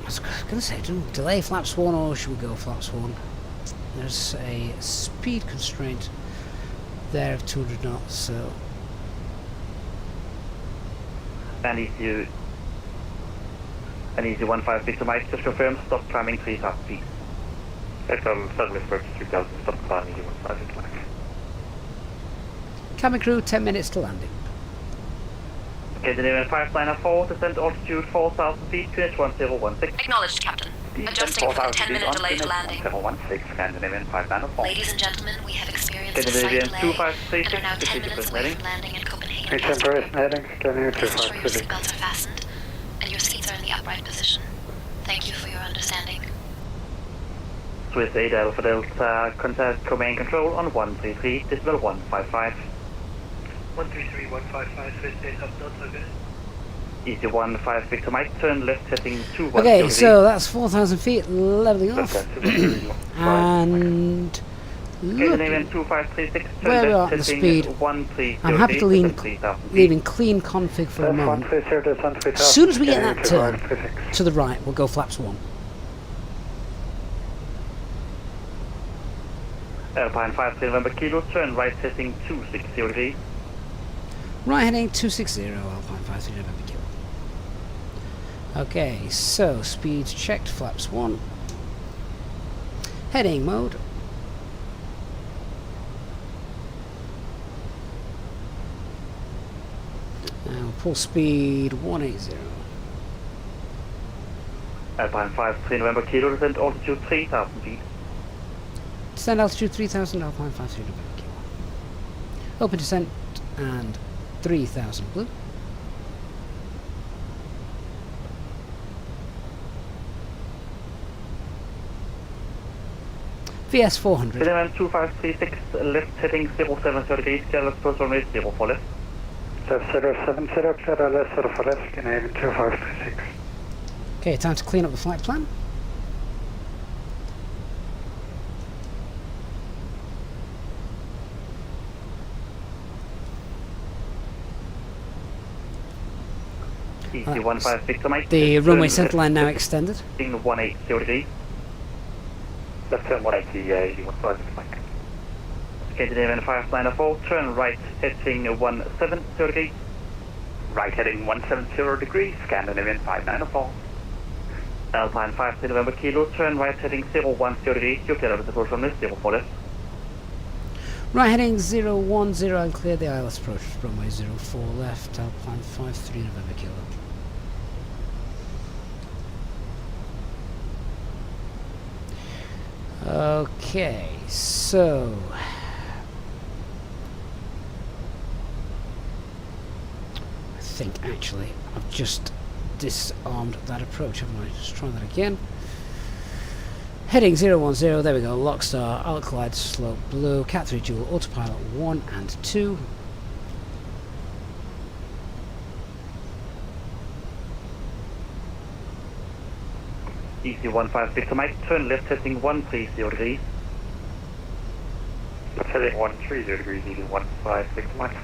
was going to say, delay flaps 1 or should we go flaps 1? There's a speed constraint there of 200 knots, so. And easy 15 Victor Mike, just confirm, stop climbing 3,000 feet. Suddenly approach 3,000, stop climbing 15 Victor Mike. Cabin crew, 10 minutes to landing. Okay, the nearest 594, descend altitude 4,000 feet, QNH 1016. Acknowledged, Captain. Adjusting for the 10-minute delay to landing. 1016, Ladies and gentlemen, we have experienced a slight delay and are now 10 minutes away from landing in Copenhagen. Passenger seatbelts are fastened, and your seats are in the upright position. Thank you for your understanding. Swiss 8 Alpha Delta, contact command control on 133.155. 133.155, Swiss 8 Alpha Delta, okay. Easy 15 Victor Mike, turn left heading 2 Okay, so that's 4,000 feet, leveling off. And look where we are at the speed. I'm happy to leaving clean config for a moment. As soon as we get that turn to the right, we'll go flaps 1. Alpine 53 November Kilo, turn right heading 260 degrees. Right heading 260, Alpine 53 November Kilo. Okay, so speeds checked, flaps 1. Heading mode. Now full speed 180. Alpine 53 November Kilo, descend altitude 3,000 feet. Descend altitude 3,000, Alpine 53 November Kilo. Open descent and 3000 blue. VS 400. Element 2536, left heading 0730 degrees, clear approach runway 04 left. 7070, clear left 04 left, Canadian 2536. Okay, time to clean up the flight plan. Easy 156 to Mike. The runway centerline now extended. 180 degrees. Left turn 180, easy 156 Mike. Scandinavian 594, turn right heading 170 degrees. Right heading 170 degrees, Scandinavian 594. Alpine 53 November Kilo, turn right heading 010 degrees, you clear with approach runway 04 left. Right heading 010 and clear the ILS approach runway 04 left, Alpine 53 November Kilo. Okay, so I think actually I've just disarmed that approach, haven't I? Just try that again. Heading 010, there we go, Lockstar, Alcalide, Slope Blue, Cat 3 Dual, Autopilot 1 and 2. Easy 156 to Mike, turn left heading 130 degrees. Left heading 130 degrees, easy 156 Mike.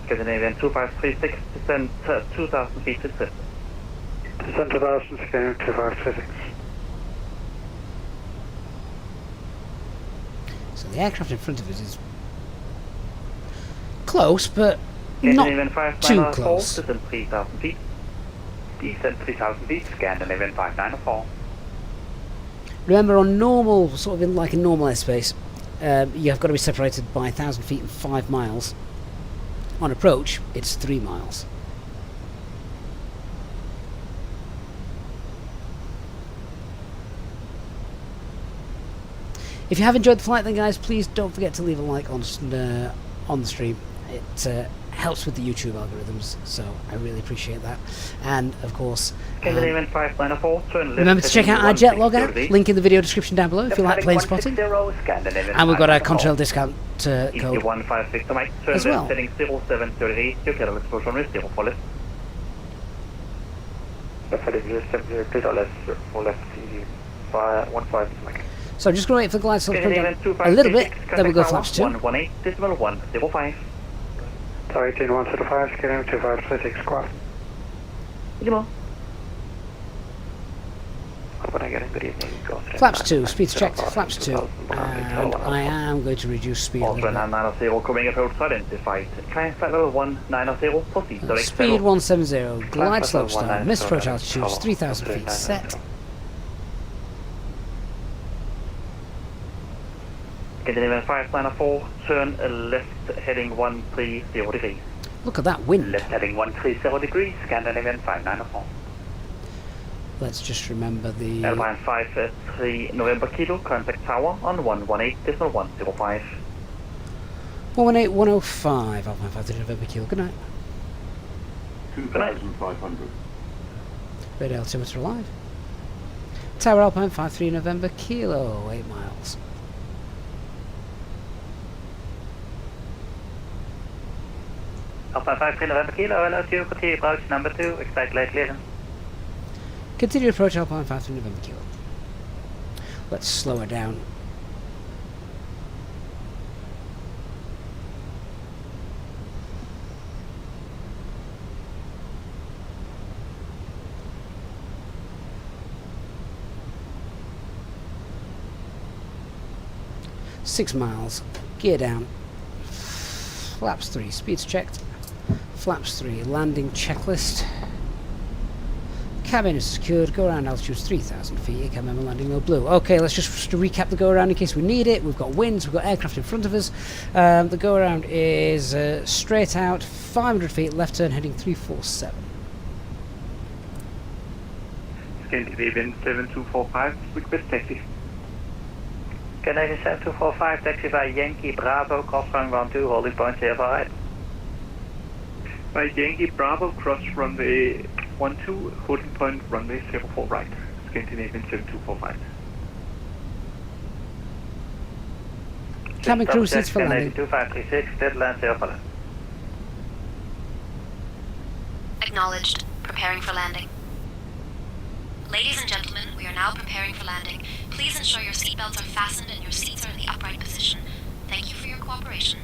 Scandinavian 2536, descend 2000 feet to descent. Descent 2000, Scandinavian 2536. So the aircraft in front of us is close, but Scandinavian not too 594, close. descend 3000 feet. Descent 3000 feet, Scandinavian 594. Remember, on normal, sort of in like a normal airspace, you have got to be separated by 1,000 feet and 5 miles. On approach, it's 3 miles. If you have enjoyed the flight then guys, please don't forget to leave a like on the stream. It helps with the YouTube algorithms, so I really appreciate that. And of course, Scandinavian 594, turn left remember to check out our jet log app, link in the video description down below if you like plane spotting. And we've got a contrail discount code Easy 156 to Mike, turn as well. left heading 0730, you clear with approach runway 04 left. Left heading 070, clear left, or left, easy 156 Mike. So I'm just going to wait for the glide slope to come down a little bit, then we'll go flaps 2. 118.105. Tower 18105, Scandinavian 2536 squad. Good evening. Flaps 2, speed's checked, flaps 2, and I am going to reduce speed a little bit. 990 coming approach identified. Climb flight level 190, proceed direct. Speed 170, glide slope start, missed approach altitude, 3,000 feet set. Scandinavian 594, turn left heading 130 degrees. Look at that wind. Left heading 130 degrees, Scandinavian 594. Let's just remember the... Alpine 53 November Kilo, contact tower on 118.105. 118.105, Alpine 53 November Kilo, good night. 2,500. Radio altimeter alive. Tower Alpine 53 November Kilo, 8 miles. Alpine 53 November Kilo, allow you continue approach number 2, expect light clearance. Continue approach Alpine 53 November Kilo. Let's slow her down. Six miles, gear down, flaps 3, speeds checked, flaps 3, landing checklist, Cabin is secured. Go around altitude 3,000 feet. AKMM landing no blue. Okay, let's just recap the go around in case we need it. We've got winds. We've got aircraft in front of us. The go around is straight out 500 feet. Left turn heading 347. Scandinavian 7245. Request taxi. Canadian 7245. Taxi by Yankee Bravo. Cross runway 12. Holding point 0 right. By Yankee Bravo, cross runway 12, holding point runway 04 right, Scandinavian 7245. Cabin crew seats for landing. 2536, dead land 0 for left. Acknowledged. Preparing for landing. Ladies and gentlemen, we are now preparing for landing. Please ensure your seatbelts are fastened and your seats are in the upright position. Thank you for your cooperation.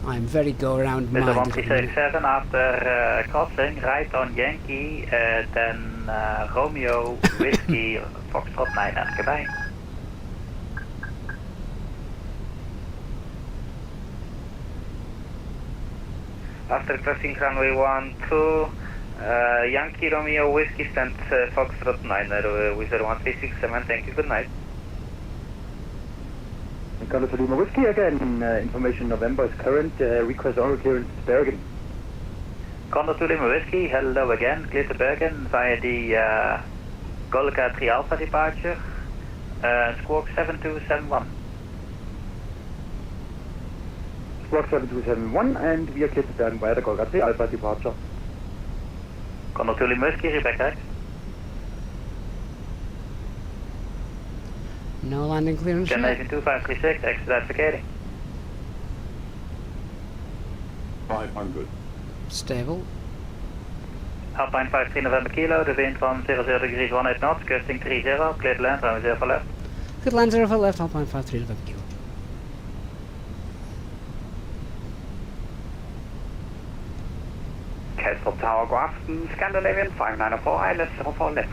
I'm very go-around Mr. minded. 1367, after crossing, right on Yankee, then Romeo, Whiskey, Foxtrot 9, and goodbye. After crossing runway 12, Yankee, Romeo, Whiskey, stand Foxtrot 9, with 1367, thank you, good night. Golf Lima Whiskey again, information November is current, request oral clearance Bergen. Condor to Lima Whiskey, hello again, clear to Bergen via the Golka 3 Alpha departure, squawk 7271. Squawk 7271 and we are clear to Bergen via the Golka 3 Alpha departure. Condor to Lima Whiskey, Rebecca X. No landing clearance. Canadian 2536, exit advocating. 500. Stable. Alpine 53 November Kilo, the wind from 00 degrees 18 knots, gusting 30, clear to land, runway 0 for left. Good land 0 for left, Alpine 53 November Kilo. Castle Tower, Grafton, Scandinavian 5904, ILS 0 for left.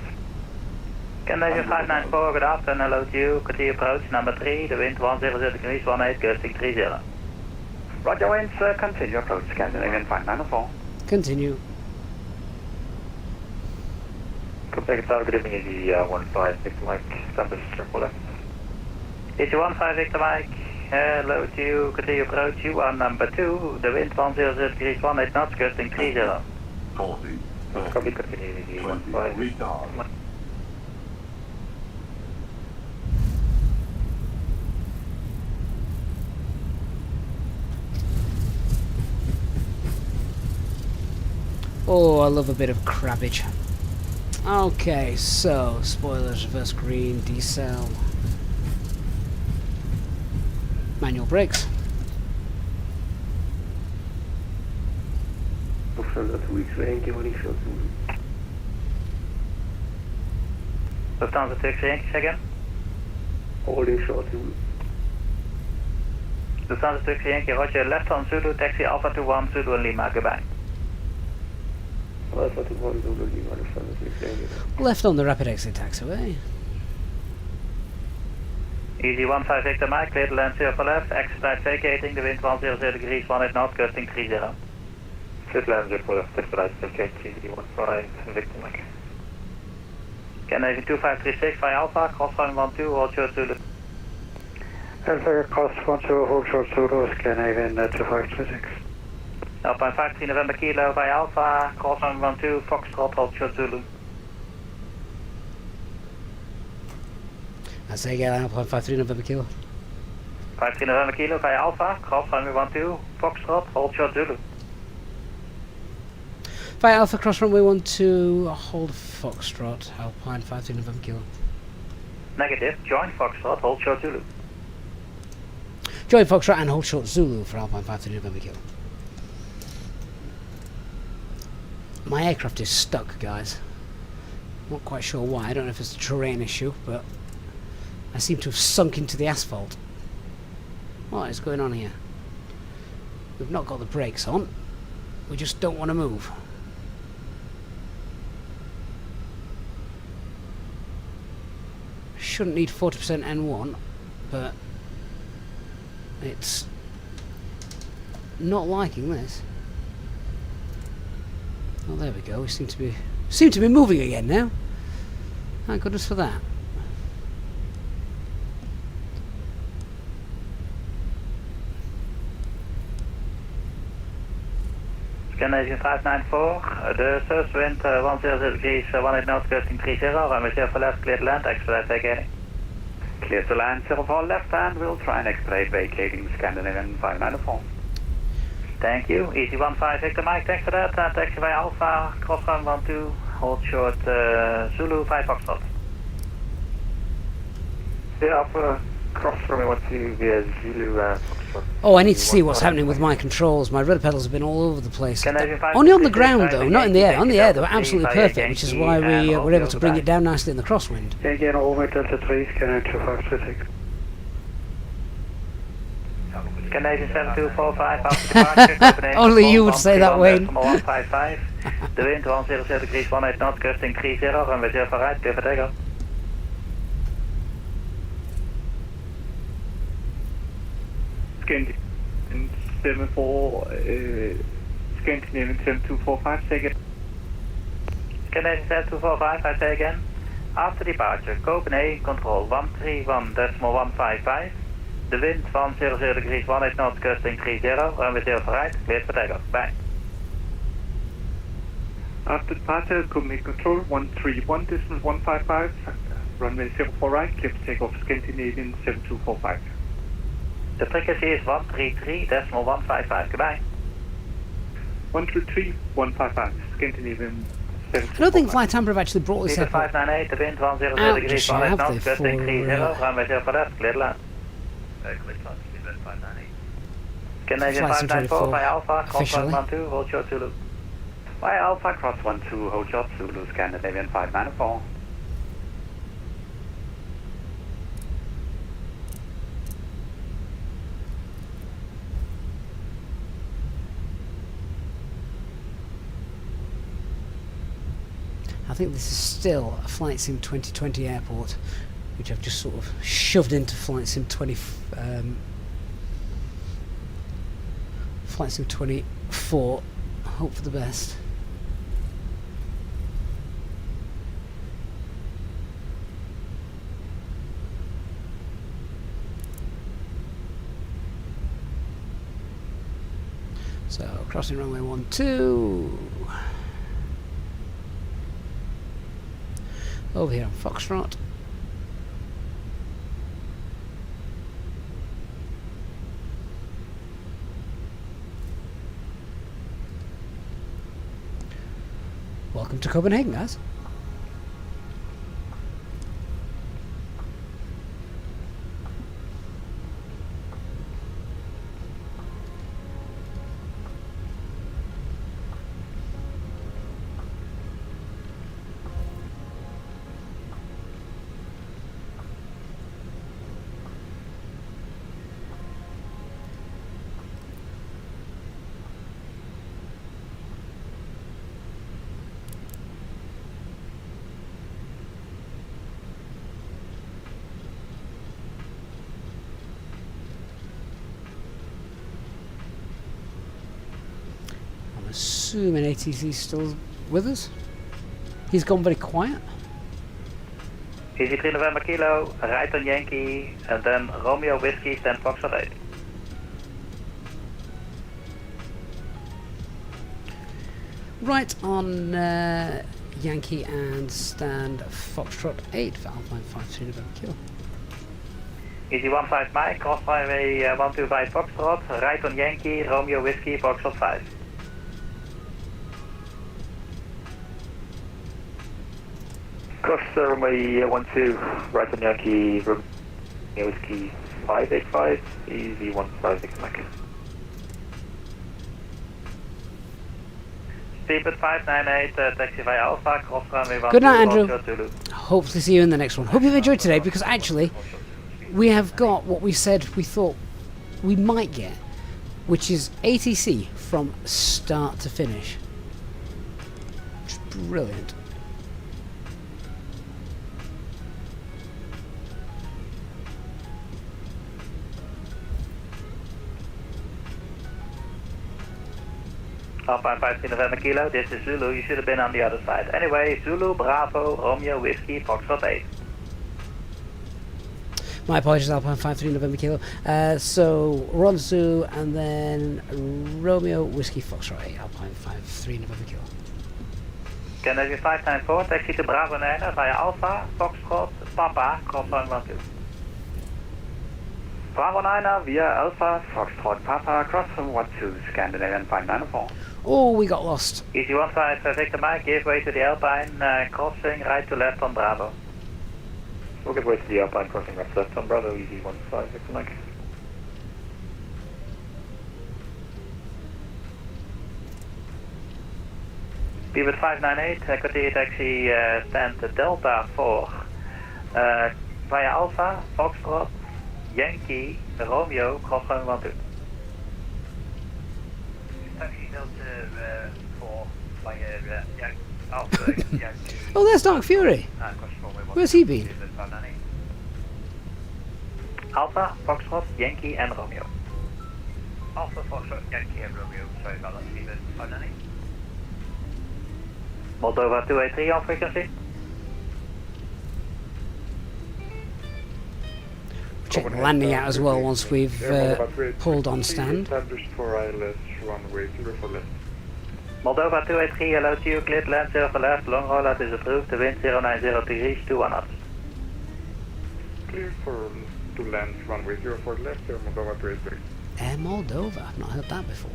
Canadian 594, good afternoon, hello to you, continue approach number 3, the wind 100 degrees 18, gusting 30. Roger winds, continue approach, Scandinavian 5904. Continue. Copenhagen Tower, good evening, Easy 156 Mike, Status circle left. Easy 156 Victor Mike, hello to you, continue approach, you are number 2, the wind 100 degrees 18 knots, gusting 30. 40. Copy, continue, Easy 156. Retard. Oh, I love a bit of crabbage. Okay, so spoilers, reverse green, decel, manual brakes. Lufthansa 2X holding short Zulu. Lufthansa 2X again? Holding short Zulu. Lufthansa 2X roger, left on Zulu, taxi Alpha 21 Zulu and Lima, goodbye. Alpha 21 Zulu Lima, Lufthansa 2X. Left on the rapid exit taxiway. Easy 15 Victor Mike, clear to land 0 for left, exit right vacating, the wind 100 degrees 18 knots, gusting 30. Clear to land 0 for left, exit right vacating, Easy 15 Victor Mike. Canadian 2536 by Alpha, cross runway 12, hold short Zulu. Alpha cross 12, hold short Zulu, Canadian 2536. Alpine 53 November Kilo by Alpha, cross runway 12, Foxtrot, hold short Zulu. I say again, Alpine 53 November Kilo. 53 November Kilo by Alpha, cross runway 12, Foxtrot, hold short Zulu. Via Alpha, cross runway 12, hold Foxtrot, Alpine 53 November Kilo. Negative, join Foxtrot, hold short Zulu. Join Foxtrot and hold short Zulu for Alpine 53 November Kilo. My aircraft is stuck, guys. Not quite sure why. I don't know if it's a terrain issue, but I seem to have sunk into the asphalt. What is going on here? We've not got the brakes on. We just don't want to move. Shouldn't need 40% N1, but it's not liking this. Oh, there we go. We seem to be moving again now. Thank goodness for that. Scandinavian 594, the source wind 100 degrees, 18 knots, costing 30, runway 0 left, clear to land, expedite takeoff. Clear to land, 04 left, and we'll try and expedite vacating Scandinavian 594. Thank you, Easy 15 Victor Mike, thanks for that, taxiway Alpha, cross run 12, hold short Zulu 5 Foxtrot. Yeah, Alpha, cross runway 12 via Zulu Foxtrot. Oh, I need to see what's happening with my controls. My rudder pedals have been all over the place. Only on the ground though, not in the air. On the air they were absolutely perfect, which is why we were able to bring it down nicely in the crosswind. Again, over Delta 3, scanner 256. Canadian 7245 after departure, Copenhagen. Only you would say that, Wayne. 155. The wind 100 degrees, 18 knots, costing 30, runway 0 right, clear for takeoff. Scandinavian 7245, say again. Canadian 7245, I say again. After departure, Copenhagen control 131.155. The wind 100 degrees, 18 knots, costing 30, runway 0 right, clear for takeoff. Bye. After departure, Copenhagen control 131.155, runway 04 right, clear for takeoff, Scandinavian 7245. The frequency is 133.155. Goodbye. 133.155. Scandinavian 7. I don't think Flight Amber have actually brought this up 598, the wind 100 out degrees, just 18 have knots, they costing 30, for runway 0 for left, clear to land. Clear to land, 598. Canadian Flight Sim 594, by Alpha, cross officially. 12, hold short Zulu. By Alpha, cross 12, hold short Zulu, Scandinavian 594. I think this is still a Flight Sim 2020 airport, which I've just sort of shoved into Flight Sim 24. Hope for the best. So crossing runway 12. Over here on Foxtrot. Welcome to Copenhagen, guys. Assuming ATC's still with us. He's gone very quiet. Easy 3 November Kilo, right on Yankee, and then Romeo Whiskey, 10 Foxtrot 8. Right on Yankee and stand Foxtrot 8 for Alpine 53 November Kilo. Easy 15 Mike, cross highway 125 Foxtrot, right on Yankee, Romeo Whiskey, Foxtrot 5. Cross runway 12, right on Yankee, Romeo Whiskey 585, Easy 156 Mike. Steeped 598, taxify Alpha, cross runway 12. Good night, Andrew. Hope to see you in the next one. Hope you've enjoyed today, because actually we have got what we said we thought we might get, which is ATC from start to finish. Which is brilliant. Alpine 53 November Kilo, this is Zulu, you should have been on the other side. Anyway, Zulu, Bravo, Romeo, Whiskey, Foxtrot 8. My apologies, Alpine 53 November Kilo. So, Ronzu and then Romeo, Whiskey, Foxtrot 8, Alpine 53 November Kilo. Canadian 594, taxi to Bravo 9 via Alpha, Foxtrot, Papa, cross 112. Bravo 9 via Alpha, Foxtrot, Papa, cross 112, Scandinavian 594. Oh, we got lost. Easy 15 Victor Mike, give way to the Alpine, crossing right to left on Bravo. We'll give way to the Alpine, crossing left on Bravo, Easy 15 Victor Mike. Pivot 598, continue taxi stand Delta 4 via Alpha, Foxtrot, Yankee, Romeo, cross 112. Taxi Delta 4 via Alpha, Yankee. Oh, there's Dark Fury. Where's he been? Alpha, Foxtrot, Yankee and Romeo. Alpha, Foxtrot, Yankee and Romeo, sorry about that, Pivot 598. Moldova 283 on frequency. Check the landing out as well once we've pulled on stand. Established for ILS, runway 0 for left. Moldova 283, hello to you, cleared land 0 for left, long rollout is approved, the wind 090 degrees, 21 knots. Clear to land, runway 0 for left, Air Moldova 283. Air Moldova, I've not heard that before.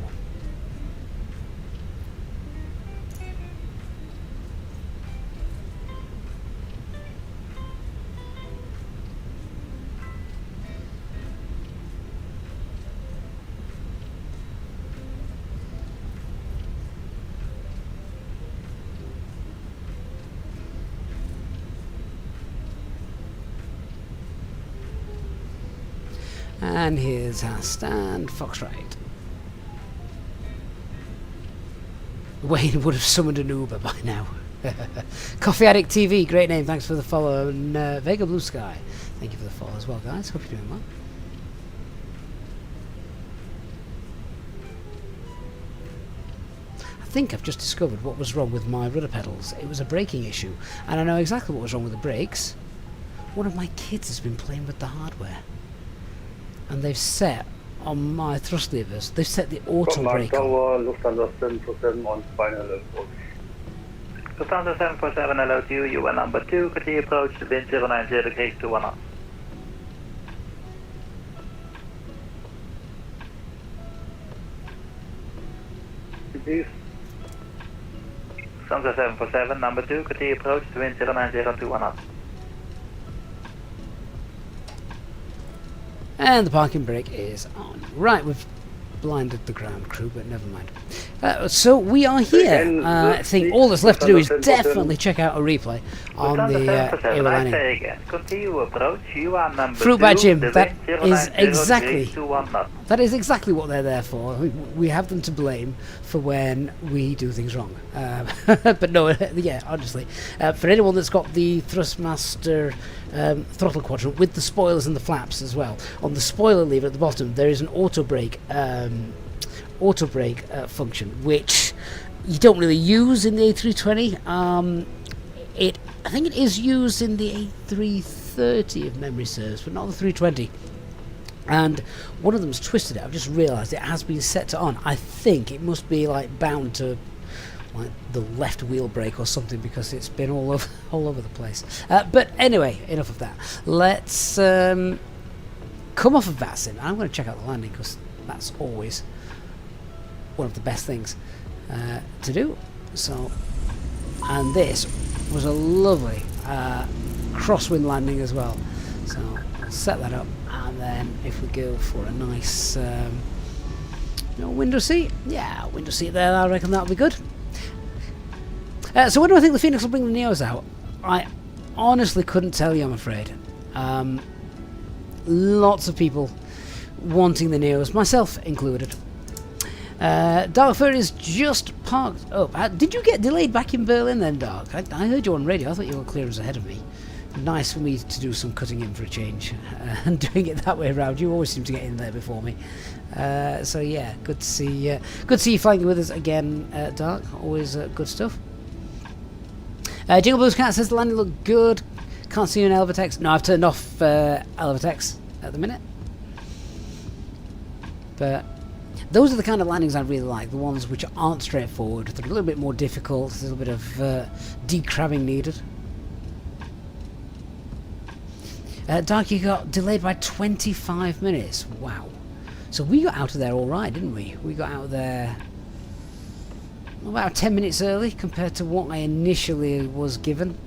And here's our stand, Foxtrot. Wayne would have summoned an Uber by now. Coffee Addict TV, great name, thanks for the follow. And Vega Blue Sky, thank you for the follow as well, guys. Hope you're doing well. I think I've just discovered what was wrong with my rudder pedals. It was a braking issue, and I know exactly what was wrong with the brakes. One of my kids has been playing with the hardware, and they've set on my thrust levers, they've set the auto brake on. Lufthansa 747 on final approach. Lufthansa 747, hello to you, you are number 2, continue approach, the wind 090 degrees, 21 knots. Please. Lufthansa 747, number 2, continue approach, the wind 090, 21 knots. And the parking brake is on. Right, we've blinded the ground crew, but never mind. So we are here. I think all that's left to do is definitely check out a replay on the airlining. I say again, continue approach, you are number Fruit 2, by Jim, the that wind is 090 exactly degrees, 21 knots. that is exactly what they're there for. We have them to blame for when we do things wrong. But no, yeah, honestly, for anyone that's got the Thrustmaster throttle quadrant with the spoilers and the flaps as well, on the spoiler lever at the bottom there is an auto brake function, which you don't really use in the A320. I think it is used in the A330 if memory serves, but not the 320. And one of them's twisted it. I've just realised it has been set to on. I think it must be like bound to like the left wheel brake or something, because it's been all over the place. But anyway, enough of that. Let's come off of VATSIM. I'm going to check out the landing, because that's always one of the best things to do. So, and this was a lovely crosswind landing as well. So I'll set that up, and then if we go for a nice window seat, yeah, window seat there, I reckon that'll be good. So when do I think the Fenix will bring the Neos out? I honestly couldn't tell you, I'm afraid. Lots of people wanting the Neos, myself included. Dark Fury is just parked up. Did you get delayed back in Berlin then, Dark? I heard you on radio. I thought you were clearance ahead of me. nice for me to do some cutting in for a change, and doing it that way around. You always seem to get in there before me. So yeah, good to see you flying with us again, Dark. Always good stuff. Jingle Blues Cat says the landing looked good. Can't see you in Elevatex. No, I've turned off Elevatex at the minute. But those are the kind of landings I really like. The ones which aren't straightforward. They're a little bit more difficult. There's a little bit of decrabbing needed. Dark, you got delayed by 25 minutes. Wow. So we got out of there all right, didn't we? We got out of there about 10 minutes early compared to what I initially was given.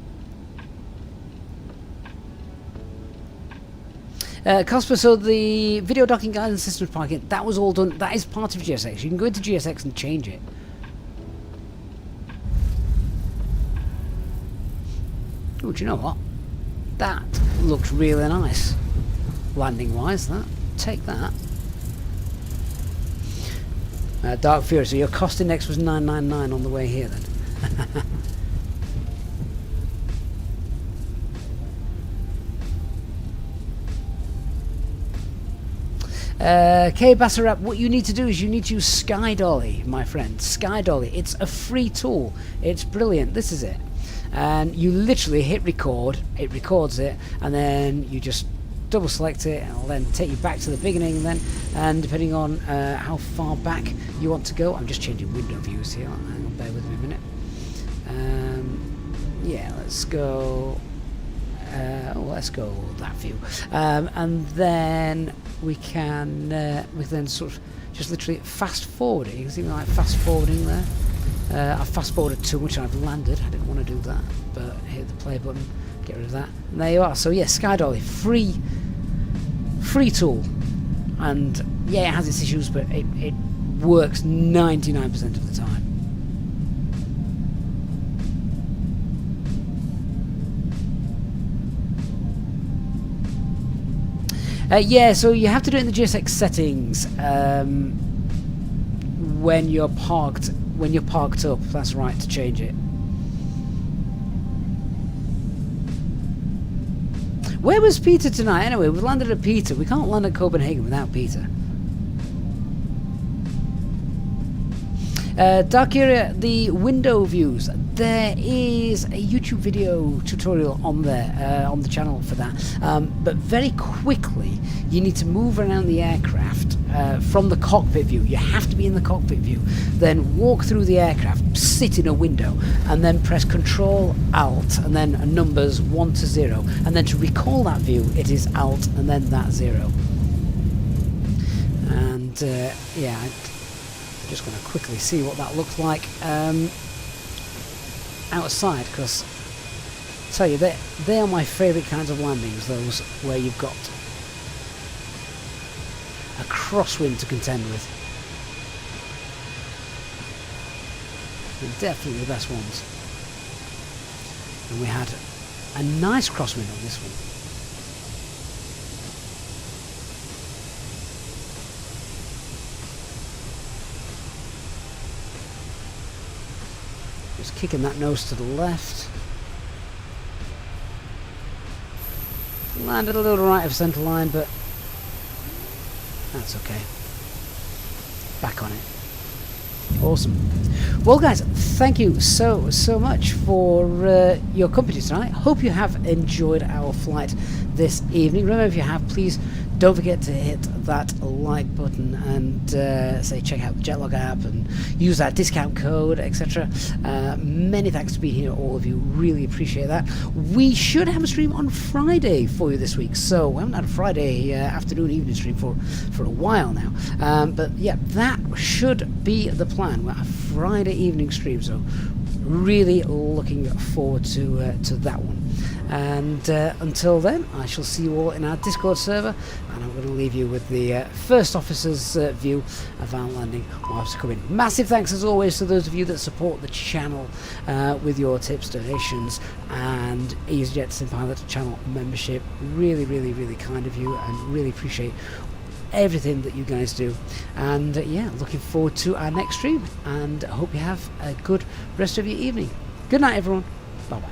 Cosper, so the video docking guidance systems parking, that was all done. That is part of GSX. You can go into GSX and change it. Oh, do you know what? That looked really nice, landing wise. That, take that. Dark Fury, so your cost index was 999 on the way here then. K Basarap, what you need to do is you need to use Sky Dolly, my friend. Sky Dolly, it's a free tool. It's brilliant. This is it. And you literally hit record, it records it, and then you just double select it, and it'll then take you back to the beginning then, and depending on how far back you want to go, I'm just changing window views here, hang on, bear with me a minute. Yeah, let's go, let's go that view, and then we can sort of just literally fast forward it. You can see like fast forwarding there. I've fast forwarded too much and I've landed. I didn't want to do that, but hit the play button, get rid of that, and there you are. So yeah, Sky Dolly, free tool, and yeah, it has its issues, but it works 99% of the time. Yeah, so you have to do it in the GSX settings when you're parked up. That's right, to change it. Where was Peter tonight? Anyway, we landed at Peter. We can't land at Copenhagen without Peter. Dark Area, the window views. There is a YouTube video tutorial on there, on the channel for that. But very quickly, you need to move around the aircraft from the cockpit view. You have to be in the cockpit view. Then walk through the aircraft, sit in a window, and then press Control Alt, and then numbers 1 to 0. And then to recall that view, it is Alt, and then that 0. And yeah. Just going to quickly see what that looks like outside, because I tell you, they are my favourite kinds of landings, those where you've got a crosswind to contend with. They're definitely the best ones. And we had a nice crosswind on this one. Just kicking that nose to the left. Landed a little right of centre line, but that's okay. Back on it. Awesome. Well, guys, thank you so much for your company tonight. Hope you have enjoyed our flight this evening. Remember, if you have, please don't forget to hit that like button and say check out the Jetlog app and use that discount code, etc. Many thanks to being here, all of you. Really appreciate that. We should have a stream on Friday for you this week. So we haven't had a Friday afternoon, evening stream for a while now. But yeah, that should be the plan. We're a Friday evening stream, so really looking forward to that one. And until then, I shall see you all in our Discord server, and I'm going to leave you with the first officer's view of our landing whilst to come in. Massive thanks as always to those of you that support the channel with your tips, donations, and Easyjet Sim Pilot channel membership. Really kind of you, and really appreciate everything that you guys do. And yeah, looking forward to our next stream, and I hope you have a good rest of your evening. Good night, everyone. Bye bye.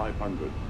500.